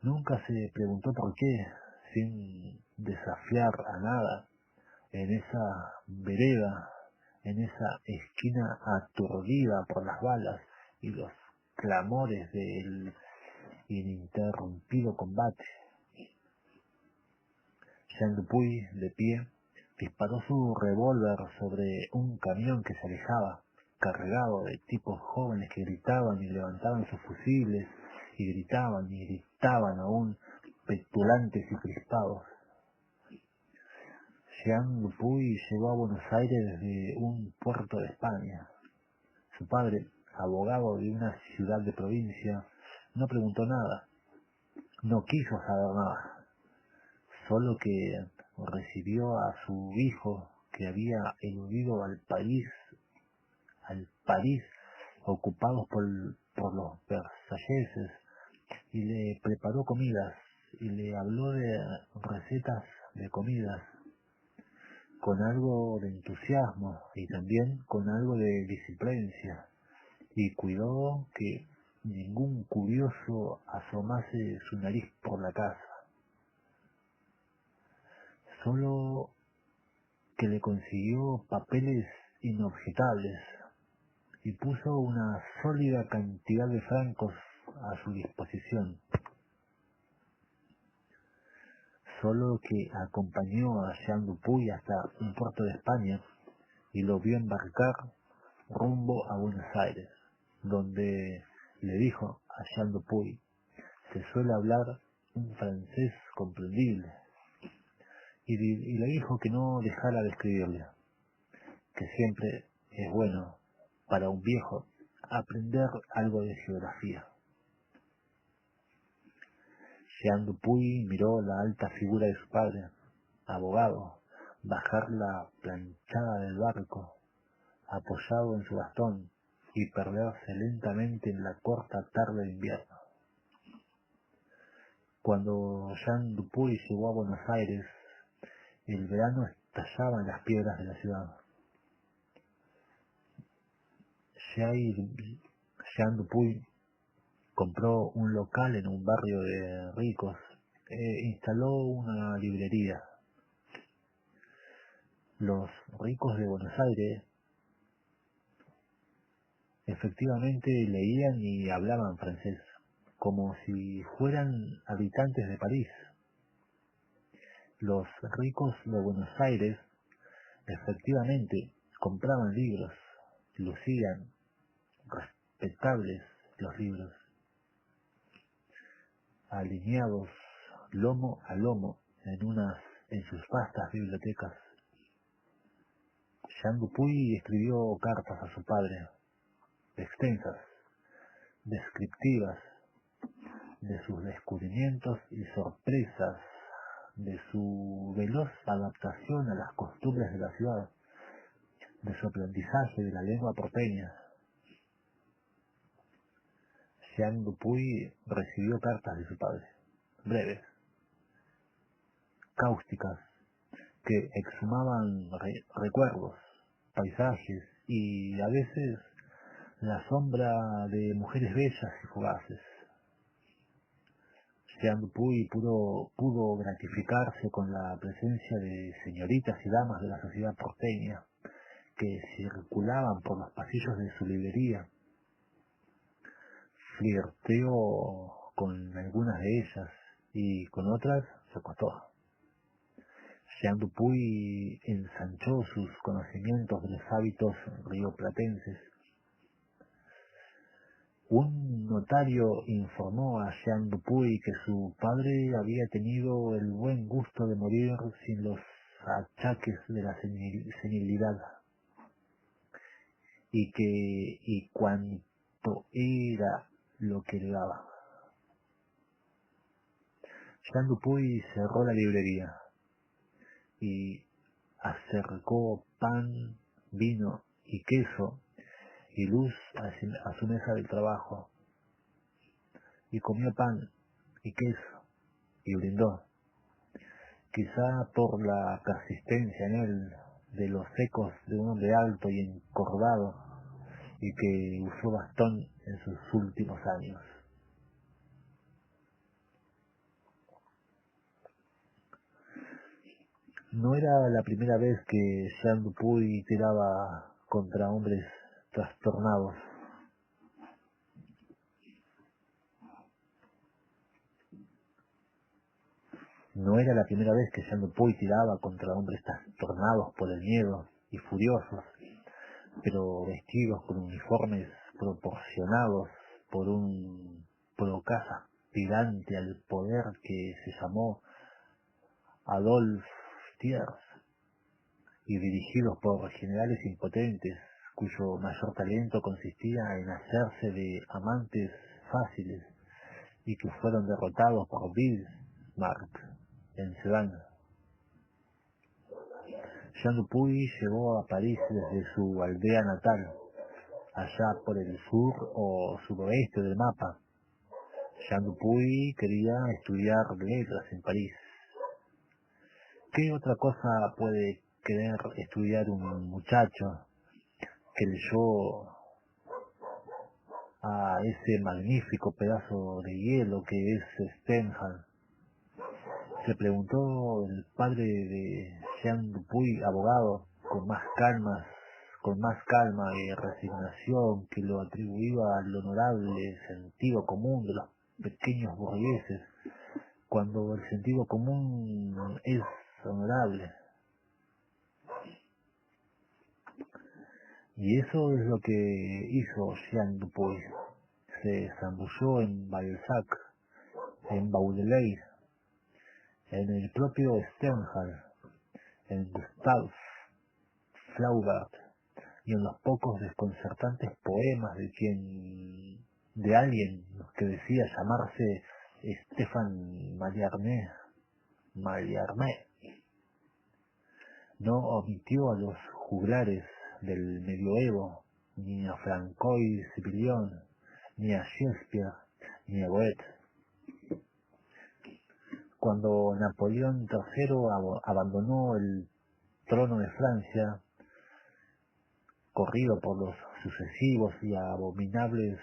Nunca se preguntó por qué, sin desafiar a nada, en esa vereda, en esa esquina aturdida por las balas y los clamores del ininterrumpido combate. Jean Dupuy, de pie, disparó su revólver sobre un camión que se alejaba, cargado de tipos jóvenes que gritaban y levantaban sus fusiles, y gritaban aún, petulantes y crispados. Jean Dupuy llegó a Buenos Aires desde un puerto de España. Su padre, abogado de una ciudad de provincia, no preguntó nada, no quiso saber nada, solo que recibió a su hijo que había eludido al París ocupados por los versalleses, y le preparó comidas y le habló de recetas de comidas con algo de entusiasmo y también con algo de disciplina, y cuidó que ningún curioso asomase su nariz por la casa. Solo que le consiguió papeles inobjetables y puso una sólida cantidad de francos a su disposición. Solo que acompañó a Jean Dupuy hasta un puerto de España y lo vio embarcar rumbo a Buenos Aires, donde le dijo a Jean Dupuy: se suele hablar un francés comprendible, y le dijo que no dejara de escribirle, que siempre es bueno para un viejo aprender algo de geografía. Jean Dupuy miró la alta figura de su padre, abogado, bajar la planchada del barco, apoyado en su bastón, y perderse lentamente en la corta tarde de invierno. Cuando Jean Dupuy llegó a Buenos Aires, el verano estallaba en las piedras de la ciudad. Jean Dupuy compró un local en un barrio de ricos e instaló una librería. Los ricos de Buenos Aires efectivamente leían y hablaban francés, como si fueran habitantes de París. Los ricos de Buenos Aires efectivamente compraban libros, lucían respetables los libros, alineados lomo a lomo en sus vastas bibliotecas. Jean Dupuy escribió cartas a su padre, extensas, descriptivas, de sus descubrimientos y sorpresas, de su veloz adaptación a las costumbres de la ciudad, de su aprendizaje de la lengua porteña. Jean Dupuy recibió cartas de su padre, breves, cáusticas, que exhumaban recuerdos, paisajes y a veces la sombra de mujeres bellas y fugaces. Jean Dupuy pudo gratificarse con la presencia de señoritas y damas de la sociedad porteña que circulaban por los pasillos de su librería. Flirteó con algunas de ellas y con otras se acostó. Jean Dupuy ensanchó sus conocimientos de los hábitos rioplatenses. Un notario informó a Jean Dupuy que su padre había tenido el buen gusto de morir sin los achaques de la senilidad, y cuánto era lo que le daba. Jean Dupuy cerró la librería y acercó pan, vino y queso y luz a su mesa del trabajo, y comió pan y queso y brindó, quizá por la persistencia en él de los ecos de un hombre alto y encorvado y que usó bastón en sus últimos años. No era la primera vez que Jean Dupuy tiraba contra hombres trastornados. No era la primera vez que Jean Dupuy tiraba contra hombres trastornados por el miedo y furiosos, pero vestidos con uniformes proporcionados por un procaz aspirante al poder que se llamó Adolphe Thiers, y dirigidos por generales impotentes cuyo mayor talento consistía en hacerse de amantes fáciles y que fueron derrotados por Bismarck en Sedan. Jean Dupuy llegó a París desde su aldea natal, allá por el sur o suroeste del mapa. Jean Dupuy quería estudiar letras en París. ¿Qué otra cosa puede querer estudiar un muchacho que leyó a ese magnífico pedazo de hielo que es Stendhal? Se preguntó el padre de Jean Dupuy, abogado, con más calma y resignación que lo atribuía al honorable sentido común de los pequeños burgueses, cuando el sentido común es honorable. Y eso es lo que hizo Jean Dupuy. Se zambulló en Balzac, en Baudelaire, en el propio Stendhal, en Gustave Flaubert y en los pocos desconcertantes poemas de alguien que decía llamarse Stéphane Mallarmé. No omitió a los juglares del medioevo, ni a Francois Villon, ni a Shakespeare, ni a Goethe. Cuando Napoleón III abandonó el trono de Francia, corrido por los sucesivos y abominables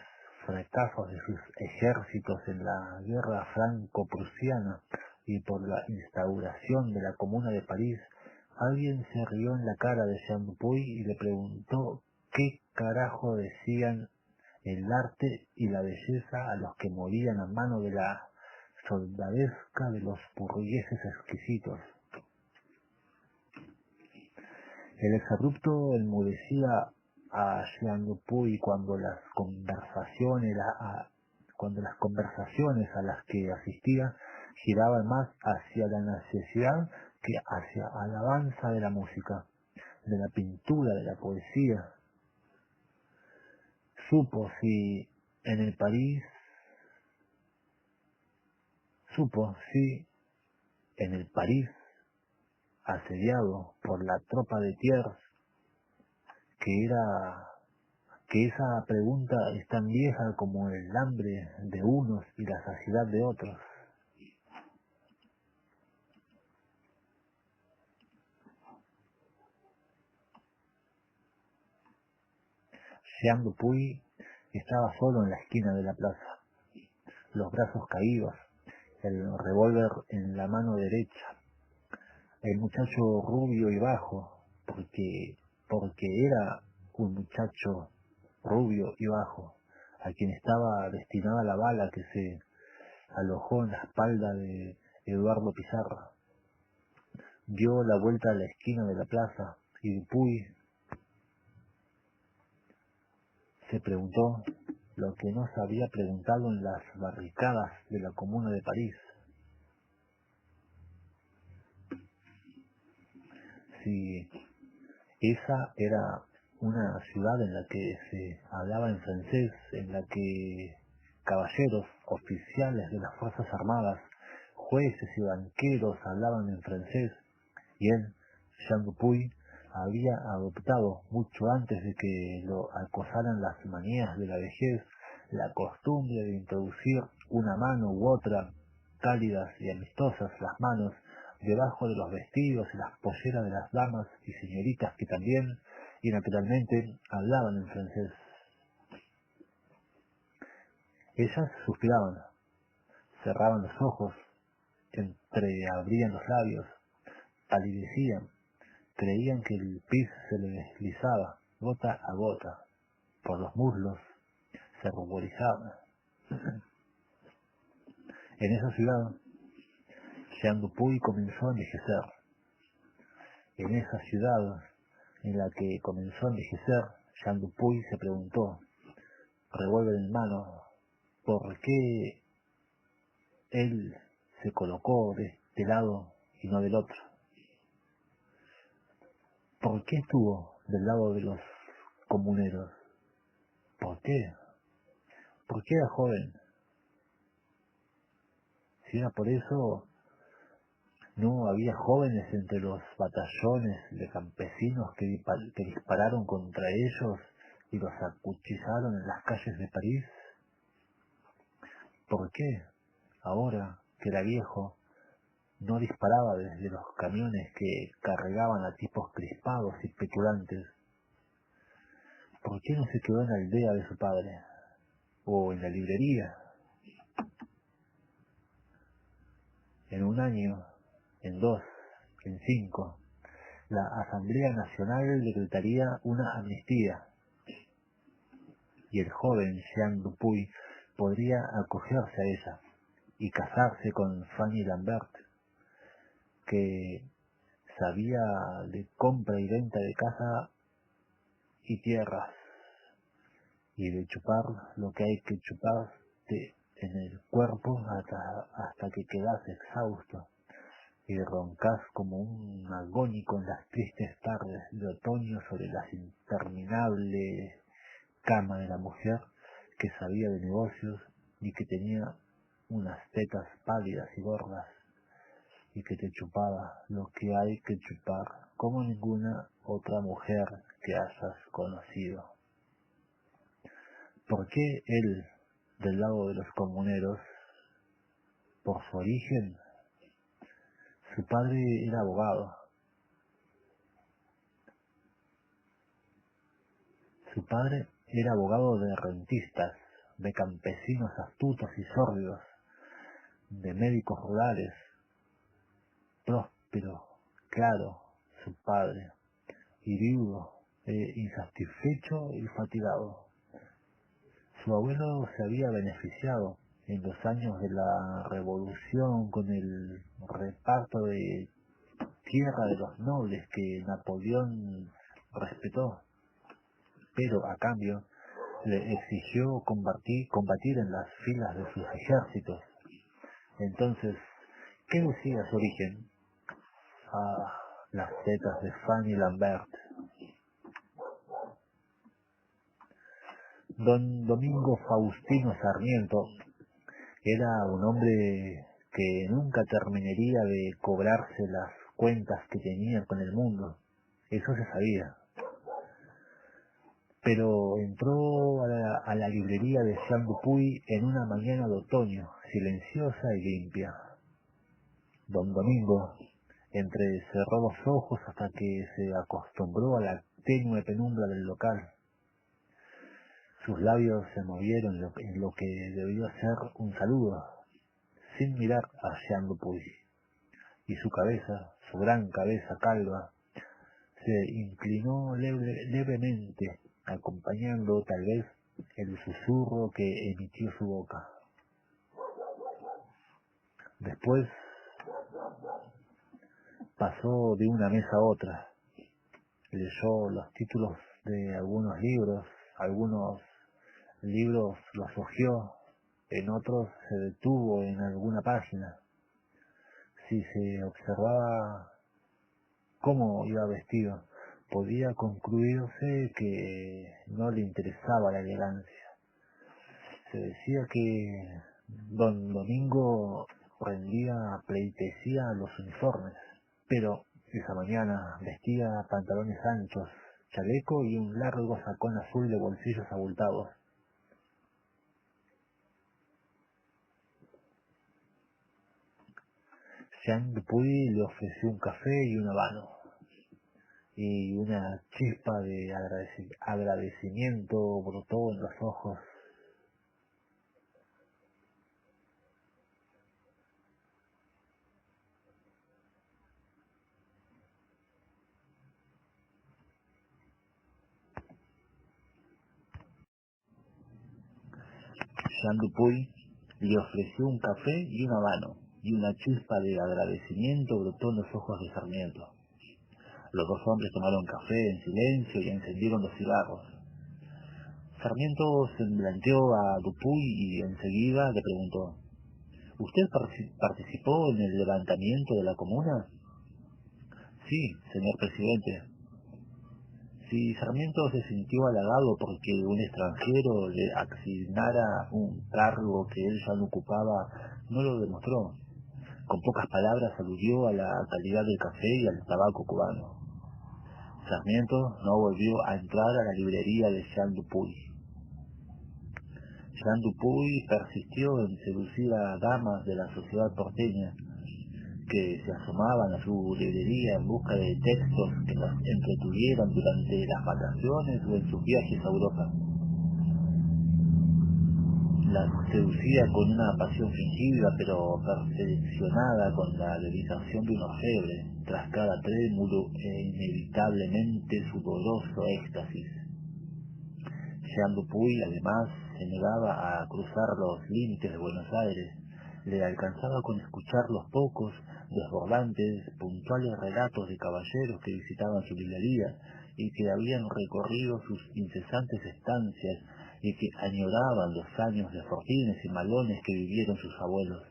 fracasos de sus ejércitos en la guerra franco-prusiana y por la instauración de la Comuna de París, alguien se rió en la cara de Jean Dupuy y le preguntó qué carajo decían el arte y la belleza a los que morían a mano de la soldadesca de los burgueses exquisitos. El exabrupto enmudecía a Jean Dupuy cuando las conversaciones a las que asistía giraban más hacia la necesidad que hacia alabanza de la música, de la pintura, de la poesía. Supo si en el París asediado por la tropa de Thiers, que esa pregunta es tan vieja como el hambre de unos y la saciedad de otros. Jean Dupuy estaba solo en la esquina de la plaza, los brazos caídos, el revólver en la mano derecha. El muchacho rubio y bajo, porque era un muchacho rubio y bajo, a quien estaba destinada la bala que se alojó en la espalda de Eduardo Pizarro. Dio la vuelta a la esquina de la plaza y Dupuy se preguntó lo que no se había preguntado en las barricadas de la Comuna de París. Si esa era una ciudad en la que se hablaba en francés, en la que caballeros, oficiales de las Fuerzas Armadas, jueces y banqueros hablaban en francés, y él, Jean Dupuy, había adoptado, mucho antes de que lo acosaran las manías de la vejez, la costumbre de introducir una mano u otra, cálidas y amistosas las manos, debajo de los vestidos y las polleras de las damas y señoritas que también, y naturalmente, hablaban en francés. Ellas suspiraban, cerraban los ojos, entreabrían los labios, palidecían, creían que el pis se le deslizaba, gota a gota, por los muslos, se ruborizaba. En esa ciudad, Jean Dupuy comenzó a envejecer. En esa ciudad en la que comenzó a envejecer, Jean Dupuy se preguntó, revólver en mano, por qué él se colocó de este lado y no del otro. ¿Por qué estuvo del lado de los comuneros? ¿Por qué? ¿Por qué era joven? Si era por eso, no había jóvenes entre los batallones de campesinos que dispararon contra ellos y los acuchillaron en las calles de París. ¿Por qué, ahora que era viejo, no disparaba desde los camiones que cargaban a tipos crispados y petulantes? ¿Por qué no se quedó en la aldea de su padre? ¿O en la librería? En un año, en 2, en 5, la Asamblea Nacional decretaría una amnistía, y el joven Jean Dupuy podría acogerse a ella y casarse con Fanny Lambert, que sabía de compra y venta de casa y tierras, y de chupar lo que hay que chuparte en el cuerpo hasta que quedas exhausto y roncas como un agónico en las tristes tardes de otoño sobre la interminable cama de la mujer que sabía de negocios y que tenía unas tetas pálidas y gordas y que te chupaba lo que hay que chupar como ninguna otra mujer que hayas conocido. ¿Por qué él, del lado de los comuneros? Por su origen. Su padre era abogado. Su padre era abogado de rentistas, de campesinos astutos y sórdidos, de médicos rurales. Próspero, claro, su padre, y viudo, insatisfecho y fatigado. Su abuelo se había beneficiado en los años de la Revolución con el reparto de tierra de los nobles que Napoleón respetó, pero a cambio le exigió combatir en las filas de sus ejércitos. Entonces, ¿qué decía su origen? Las tetas de Fanny Lambert. Don Domingo Faustino Sarmiento era un hombre que nunca terminaría de cobrarse las cuentas que tenía con el mundo, eso se sabía. Pero entró a la librería de Jean Dupuy en una mañana de otoño, silenciosa y limpia. Don Domingo entrecerró los ojos hasta que se acostumbró a la tenue penumbra del local. Sus labios se movieron en lo que debió ser un saludo, sin mirar a Jean Dupuy, y su cabeza, su gran cabeza calva, se inclinó levemente, acompañando tal vez el susurro que emitió su boca. Después pasó de una mesa a otra, leyó los títulos de algunos libros, algunos Libros los hojeó, en otros se detuvo en alguna página. Si se observaba cómo iba vestido, podía concluirse que no le interesaba la elegancia. Se decía que don Domingo rendía pleitesía a los uniformes, pero esa mañana vestía pantalones anchos, chaleco y un largo sacón azul de bolsillos abultados. Jean Dupuy le ofreció un café y un habano, y una chispa de agradecimiento brotó en los ojos. Jean Dupuy le ofreció un café y un habano, y una chispa de agradecimiento brotó en los ojos de Sarmiento. Los dos hombres tomaron café en silencio y encendieron los cigarros. Sarmiento semblanteó a Dupuy y enseguida le preguntó: ¿Usted participó en el levantamiento de la comuna? Sí, señor presidente. Si Sarmiento se sintió halagado porque un extranjero le asignara un cargo que él ya no ocupaba, no lo demostró. Con pocas palabras aludió a la calidad del café y al tabaco cubano. Sarmiento no volvió a entrar a la librería de Jean Dupuy. Jean Dupuy persistió en seducir a damas de la sociedad porteña que se asomaban a su librería en busca de textos que las entretuvieran durante las vacaciones o en sus viajes a Europa. Las seducía con una pasión fingida pero perfeccionada con la dedicación de un orfebre, tras cada trémulo e inevitablemente sudoroso éxtasis. Jean Dupuy, además, se negaba a cruzar los límites de Buenos Aires. Le alcanzaba con escuchar los pocos, desbordantes, puntuales relatos de caballeros que visitaban su librería y que habían recorrido sus incesantes estancias y que añoraban los años de fortines y malones que vivieron sus abuelos.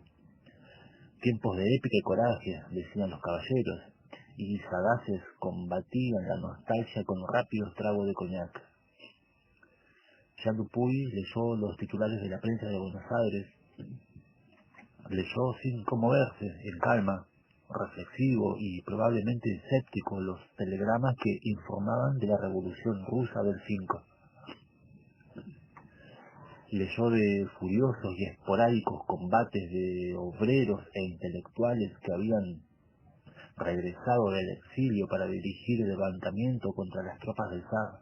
Tiempos de épica y coraje, decían los caballeros, y sagaces combatían la nostalgia con rápidos tragos de coñac. Jean Dupuy leyó los titulares de la prensa de Buenos Aires, leyó sin conmoverse, en calma, reflexivo y probablemente escéptico los telegramas que informaban de la Revolución Rusa del 5. Leyó de furiosos y esporádicos combates de obreros e intelectuales que habían regresado del exilio para dirigir el levantamiento contra las tropas del zar.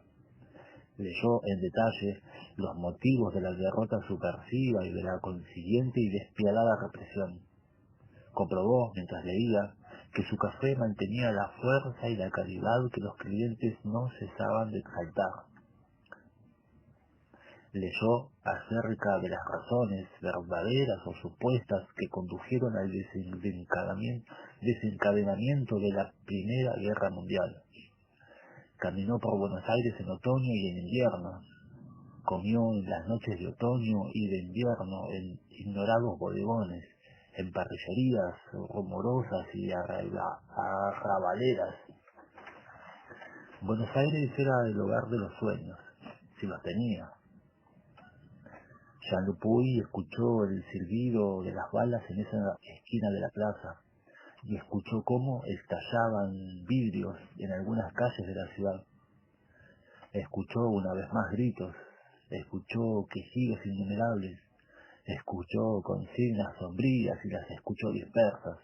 Leyó en detalle los motivos de la derrota subversiva y de la consiguiente y despiadada represión. Comprobó, mientras leía, que su café mantenía la fuerza y la calidad que los clientes no cesaban de exaltar. Leyó acerca de las razones verdaderas o supuestas que condujeron al desencadenamiento de la Primera Guerra Mundial. Caminó por Buenos Aires en otoño y en invierno. Comió en las noches de otoño y de invierno en ignorados bodegones, en parrillerías rumorosas y arrabaleras. Buenos Aires era el hogar de los sueños, si los tenía. Jean Dupuy escuchó el silbido de las balas en esa esquina de la plaza y escuchó cómo estallaban vidrios en algunas calles de la ciudad. Escuchó una vez más gritos, escuchó quejidos innumerables, escuchó consignas sombrías y las escuchó dispersas.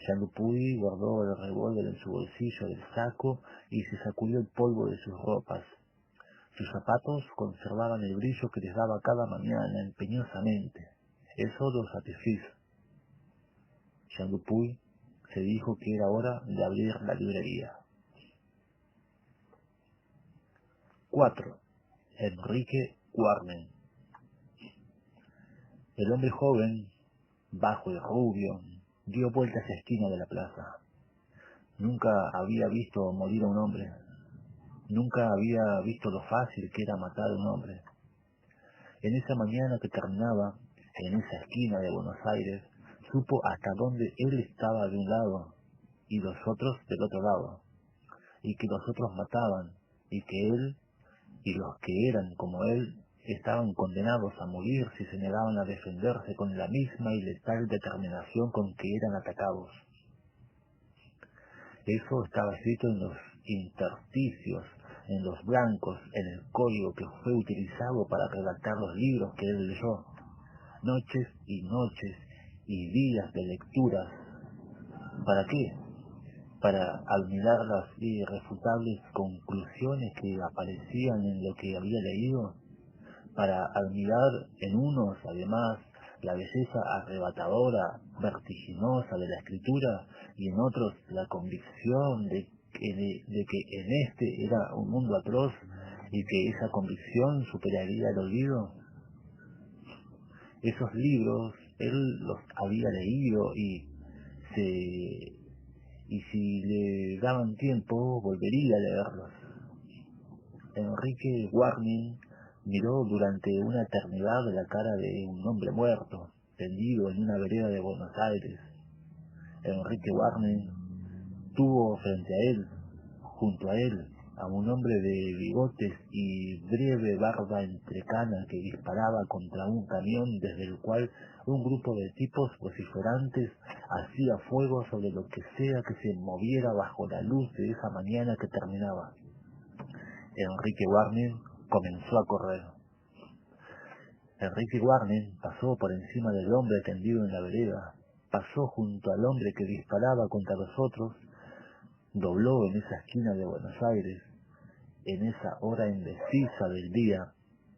Jean Dupuy guardó el revólver en su bolsillo del saco y se sacudió el polvo de sus ropas. Sus zapatos conservaban el brillo que les daba cada mañana empeñosamente. Eso lo satisfizo. Jean Dupuy se dijo que era hora de abrir la librería. 4. Enrique Warnen. El hombre joven, bajo y rubio, dio vuelta a esa esquina de la plaza. Nunca había visto morir a un hombre. Nunca había visto lo fácil que era matar a un hombre. En esa mañana que terminaba, en esa esquina de Buenos Aires, supo hasta dónde él estaba de un lado y los otros del otro lado, y que los otros mataban, y que él y los que eran como él estaban condenados a morir si se negaban a defenderse con la misma y letal determinación con que eran atacados. Eso estaba escrito en los intersticios, en los blancos, en el código que fue utilizado para redactar los libros que él leyó. Noches y días de lecturas. ¿Para qué? Para admirar las irrefutables conclusiones que aparecían en lo que había leído, para admirar en unos, además, la belleza arrebatadora, vertiginosa de la escritura, y en otros la convicción de que en este era un mundo atroz y que esa convicción superaría el olvido. Esos libros él los había leído y si le daban tiempo volvería a leerlos. Enrique Warning miró durante una eternidad la cara de un hombre muerto, tendido en una vereda de Buenos Aires. Enrique Warning tuvo frente a él, junto a él, a un hombre de bigotes y breve barba entrecana que disparaba contra un camión desde el cual un grupo de tipos vociferantes hacía fuego sobre lo que sea que se moviera bajo la luz de esa mañana que terminaba. Enrique Warning comenzó a correr. Enrique Warning pasó por encima del hombre tendido en la vereda, pasó junto al hombre que disparaba contra los otros, dobló en esa esquina de Buenos Aires, en esa hora indecisa del día,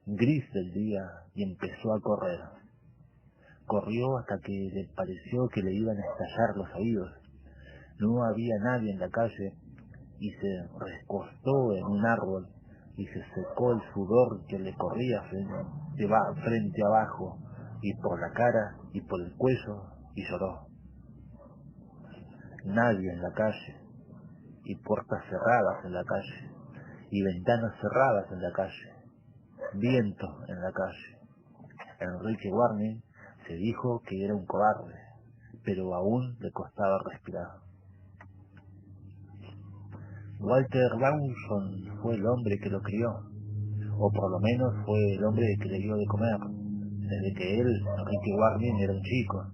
gris del día, y empezó a correr. Corrió hasta que le pareció que le iban a estallar los oídos. No había nadie en la calle, y se recostó en un árbol, y se secó el sudor que le corría frente abajo, y por la cara, y por el cuello, y lloró. Nadie en la calle, y puertas cerradas en la calle, y ventanas cerradas en la calle, viento en la calle. Enrique Warning se dijo que era un cobarde, pero aún le costaba respirar. Walter Lawson fue el hombre que lo crió, o por lo menos fue el hombre que le dio de comer, desde que él, Enrique Warning, era un chico,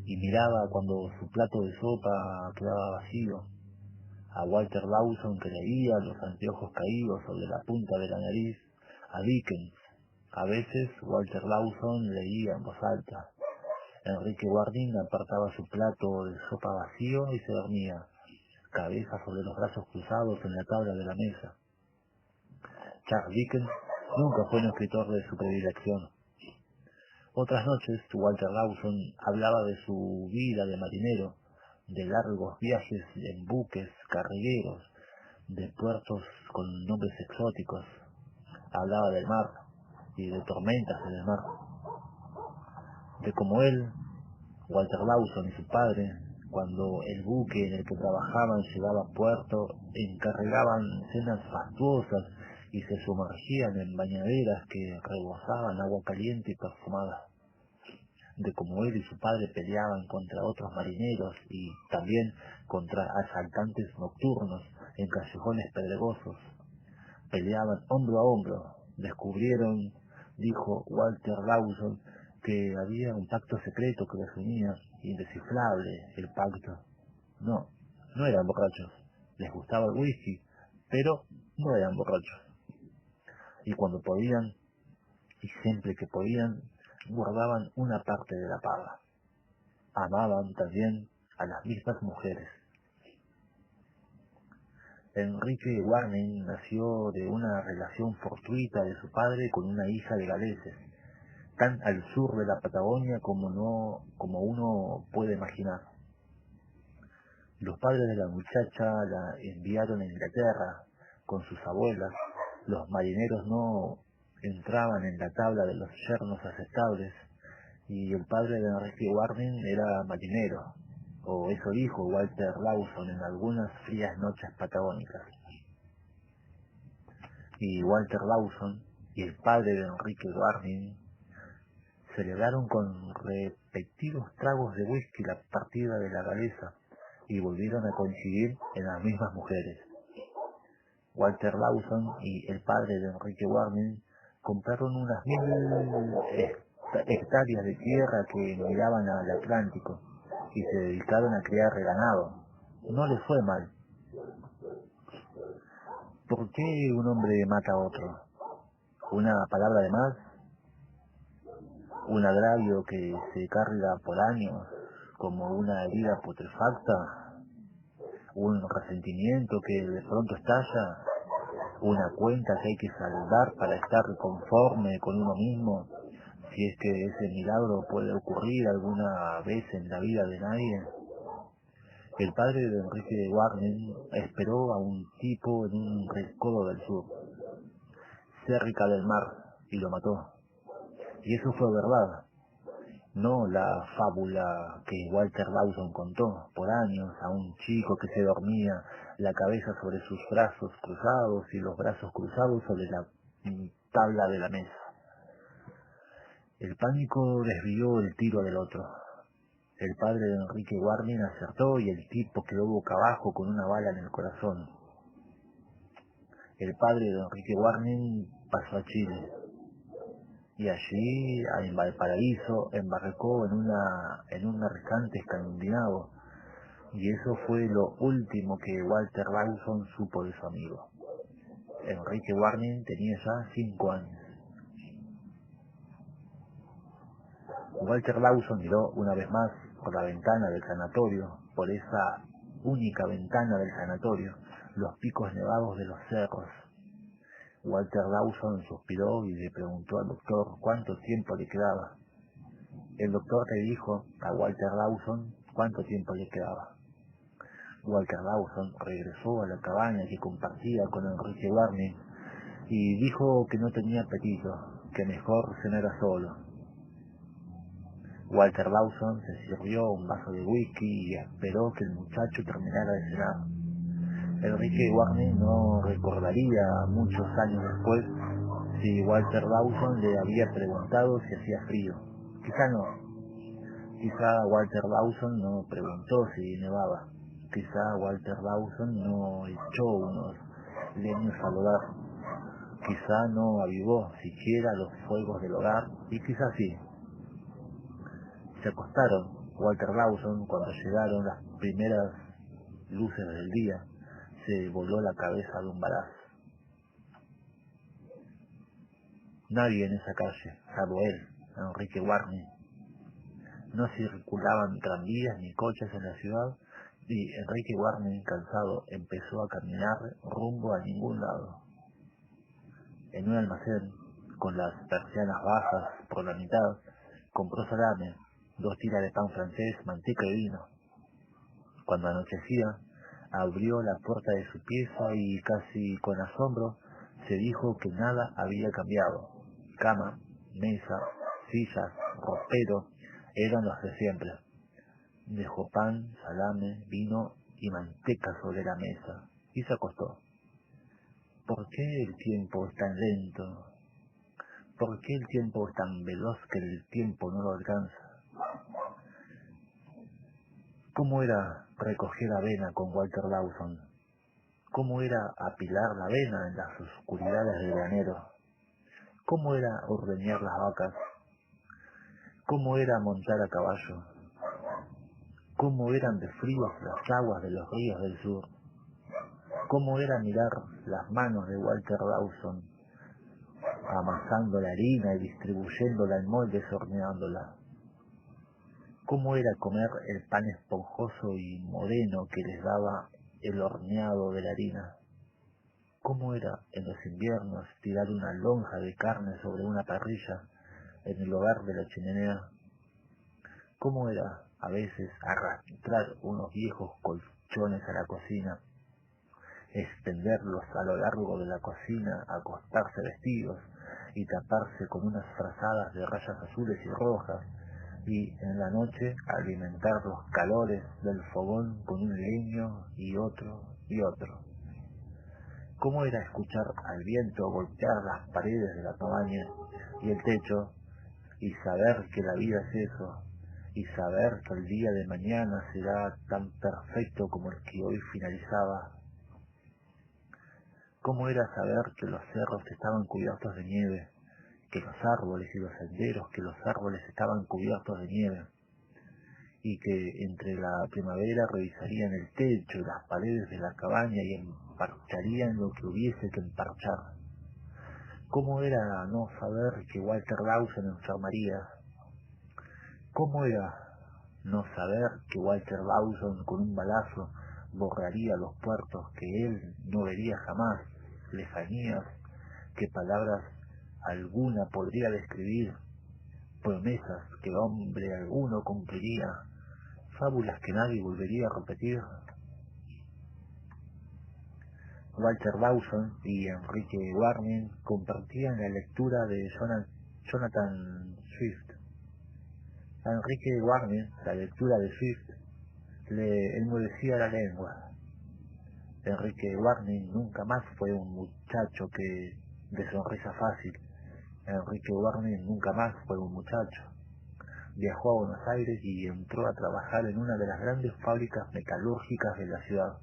y miraba cuando su plato de sopa quedaba vacío. A Walter Lawson, que leía, los anteojos caídos sobre la punta de la nariz, a Dickens. A veces Walter Lawson leía en voz alta. Enrique Warning apartaba su plato de sopa vacío y se dormía, cabeza sobre los brazos cruzados en la tabla de la mesa. Charles Dickens nunca fue un escritor de su predilección. Otras noches Walter Lawson hablaba de su vida de marinero, de largos viajes en buques cargueros, de puertos con nombres exóticos. Hablaba del mar y de tormentas en el mar. De cómo él, Walter Lawson y su padre, cuando el buque en el que trabajaban llegaba a puerto, encargaban cenas fastuosas y se sumergían en bañaderas que rebosaban agua caliente y perfumada. De cómo él y su padre peleaban contra otros marineros y también contra asaltantes nocturnos en callejones pedregosos. Peleaban hombro a hombro. Descubrieron, dijo Walter Lawson, que había un pacto secreto que los unía, indescifrable el pacto. No eran borrachos. Les gustaba el whisky, pero no eran borrachos. Y cuando podían, y siempre que podían, guardaban una parte de la paga. Amaban también a las mismas mujeres. Enrique Warning nació de una relación fortuita de su padre con una hija de galeses, tan al sur de la Patagonia como uno puede imaginar. Los padres de la muchacha la enviaron a Inglaterra con sus abuelas. Los marineros no entraban en la tabla de los yernos aceptables, y el padre de Enrique Warning era marinero, o eso dijo Walter Lawson en algunas frías noches patagónicas. Y Walter Lawson y el padre de Enrique Warning Celebraron con repetidos tragos de whisky la partida de la galesa y volvieron a coincidir en las mismas mujeres. Walter Lawson y el padre de Enrique Warren compraron unas 1000 hectáreas de tierra que miraban al Atlántico y se dedicaron a criar ganado. No les fue mal. ¿Por qué un hombre mata a otro? ¿Una palabra de más? ¿Un agravio que se carga por años como una herida putrefacta? ¿Un resentimiento que de pronto estalla? ¿Una cuenta que hay que saldar para estar conforme con uno mismo? Si es que ese milagro puede ocurrir alguna vez en la vida de nadie. El padre de Enrique Warren esperó a un tipo en un recodo del sur, cerca del mar, y lo mató. Y eso fue verdad, no la fábula que Walter Lawson contó por años a un chico que se dormía, la cabeza sobre sus brazos cruzados y los brazos cruzados sobre la tabla de la mesa. El pánico desvió el tiro del otro. El padre de Enrique Warren acertó y el tipo quedó boca abajo con una bala en el corazón. El padre de Enrique Warren pasó a Chile y allí, en Valparaíso, embarcó en un mercante escandinavo, y eso fue lo último que Walter Lawson supo de su amigo. Enrique Warren tenía ya 5 años. Walter Lawson miró una vez más por la ventana del sanatorio, por esa única ventana del sanatorio, los picos nevados de los cerros. Walter Lawson suspiró y le preguntó al doctor cuánto tiempo le quedaba. El doctor le dijo a Walter Lawson cuánto tiempo le quedaba. Walter Lawson regresó a la cabaña que compartía con Enrique Warren y dijo que no tenía apetito, que mejor cenara solo. Walter Lawson se sirvió un vaso de whisky y esperó que el muchacho terminara de cenar. Enrique Warren no recordaría muchos años después si Walter Lawson le había preguntado si hacía frío. Quizá no. Quizá Walter Lawson no preguntó si nevaba. Quizá Walter Lawson no echó unos leños al hogar. Quizá no avivó siquiera los fuegos del hogar, y quizá sí. Se acostaron. Walter Lawson, cuando llegaron las primeras luces del día, se voló la cabeza de un balazo. Nadie en esa calle, salvo él, Enrique Warren. No circulaban tranvías ni coches en la ciudad, y Enrique Warren, cansado, empezó a caminar rumbo a ningún lado. En un almacén, con las persianas bajas por la mitad, compró salame, 2 tiras de pan francés, manteca y vino. Cuando anochecía, abrió la puerta de su pieza y casi con asombro se dijo que nada había cambiado. Cama, mesa, sillas, ropero eran los de siempre. Dejó pan, salame, vino y manteca sobre la mesa y se acostó. ¿Por qué el tiempo es tan lento? ¿Por qué el tiempo es tan veloz que el tiempo no lo alcanza? ¿Cómo era recoger avena con Walter Lawson? ¿Cómo era apilar la avena en las oscuridades del granero? ¿Cómo era ordeñar las vacas? ¿Cómo era montar a caballo? ¿Cómo eran de fríos las aguas de los ríos del sur? ¿Cómo era mirar las manos de Walter Lawson amasando la harina y distribuyéndola en moldes horneándola? ¿Cómo era comer el pan esponjoso y moreno que les daba el horneado de la harina? ¿Cómo era en los inviernos tirar una lonja de carne sobre una parrilla en el hogar de la chimenea? ¿Cómo era a veces arrastrar unos viejos colchones a la cocina, extenderlos a lo largo de la cocina, acostarse vestidos y taparse con unas frazadas de rayas azules y rojas, y en la noche alimentar los calores del fogón con un leño y otro y otro? ¿Cómo era escuchar al viento golpear las paredes de la cabaña y el techo y saber que la vida es eso, y saber que el día de mañana será tan perfecto como el que hoy finalizaba. ¿Cómo era saber que los cerros estaban cubiertos de nieve, que los árboles y los senderos, que los árboles estaban cubiertos de nieve, y que entre la primavera revisarían el techo y las paredes de la cabaña y emparcharían lo que hubiese que emparchar? ¿Cómo era no saber que Walter Lawson enfermaría? ¿Cómo era no saber que Walter Lawson con un balazo borraría los puertos que él no vería jamás, lejanías que palabras alguna podría describir, promesas que hombre alguno cumpliría, fábulas que nadie volvería a repetir? Walter Lawson y Enrique Warning compartían la lectura de Jonathan Swift. A Enrique Warning, la lectura de Swift, le enmudecía la lengua. Enrique Warning nunca más fue un muchacho de sonrisa fácil. Enrique Warning nunca más fue un muchacho. Viajó a Buenos Aires y entró a trabajar en una de las grandes fábricas metalúrgicas de la ciudad.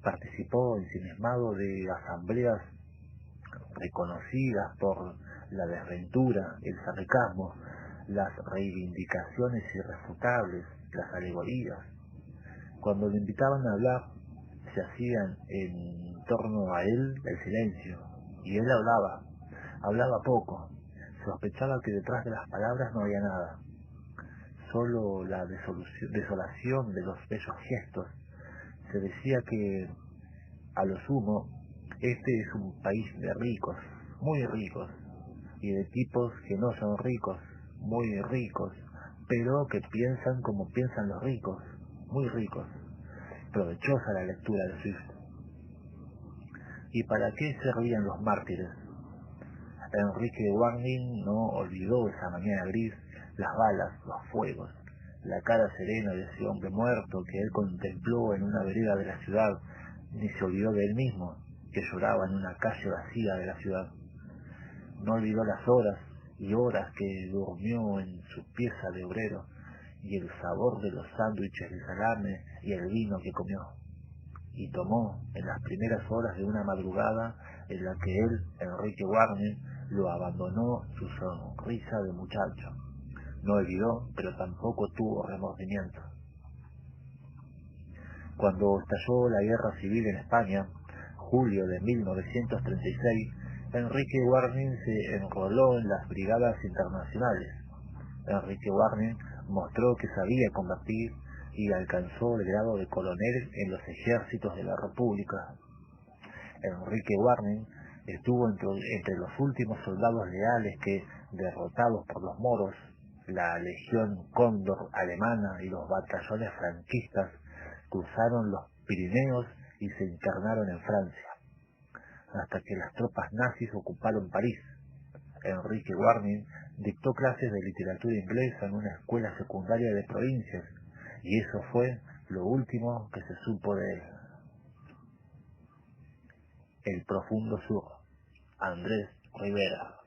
Participó ensimismado de asambleas reconocidas por la desventura, el sarcasmo, las reivindicaciones irrefutables, las alegorías. Cuando le invitaban a hablar, se hacían en torno a él el silencio, y él hablaba poco. Sospechaba que detrás de las palabras no había nada, solo la desolación de los bellos gestos. Se decía que, a lo sumo, este es un país de ricos, muy ricos, y de tipos que no son ricos, muy ricos, pero que piensan como piensan los ricos, muy ricos. Provechosa la lectura de Swift. ¿Y para qué servían los mártires? Enrique Warning no olvidó esa mañana gris, las balas, los fuegos, la cara serena de ese hombre muerto que él contempló en una vereda de la ciudad, ni se olvidó de él mismo, que lloraba en una calle vacía de la ciudad. No olvidó las horas y horas que durmió en su pieza de obrero, y el sabor de los sándwiches de salame y el vino que comió. Y tomó en las primeras horas de una madrugada en la que él, Enrique Warning, lo abandonó su sonrisa de muchacho. No olvidó, pero tampoco tuvo remordimiento. Cuando estalló la guerra civil en España, julio de 1936, Enrique Warning se enroló en las brigadas internacionales. Enrique Warning mostró que sabía combatir y alcanzó el grado de coronel en los ejércitos de la República. Enrique Warning estuvo entre los últimos soldados leales que, derrotados por los moros, la Legión Cóndor alemana y los batallones franquistas, cruzaron los Pirineos y se internaron en Francia, hasta que las tropas nazis ocuparon París. Enrique Warning dictó clases de literatura inglesa en una escuela secundaria de provincias, y eso fue lo último que se supo de él. El profundo sur, Andrés Rivera.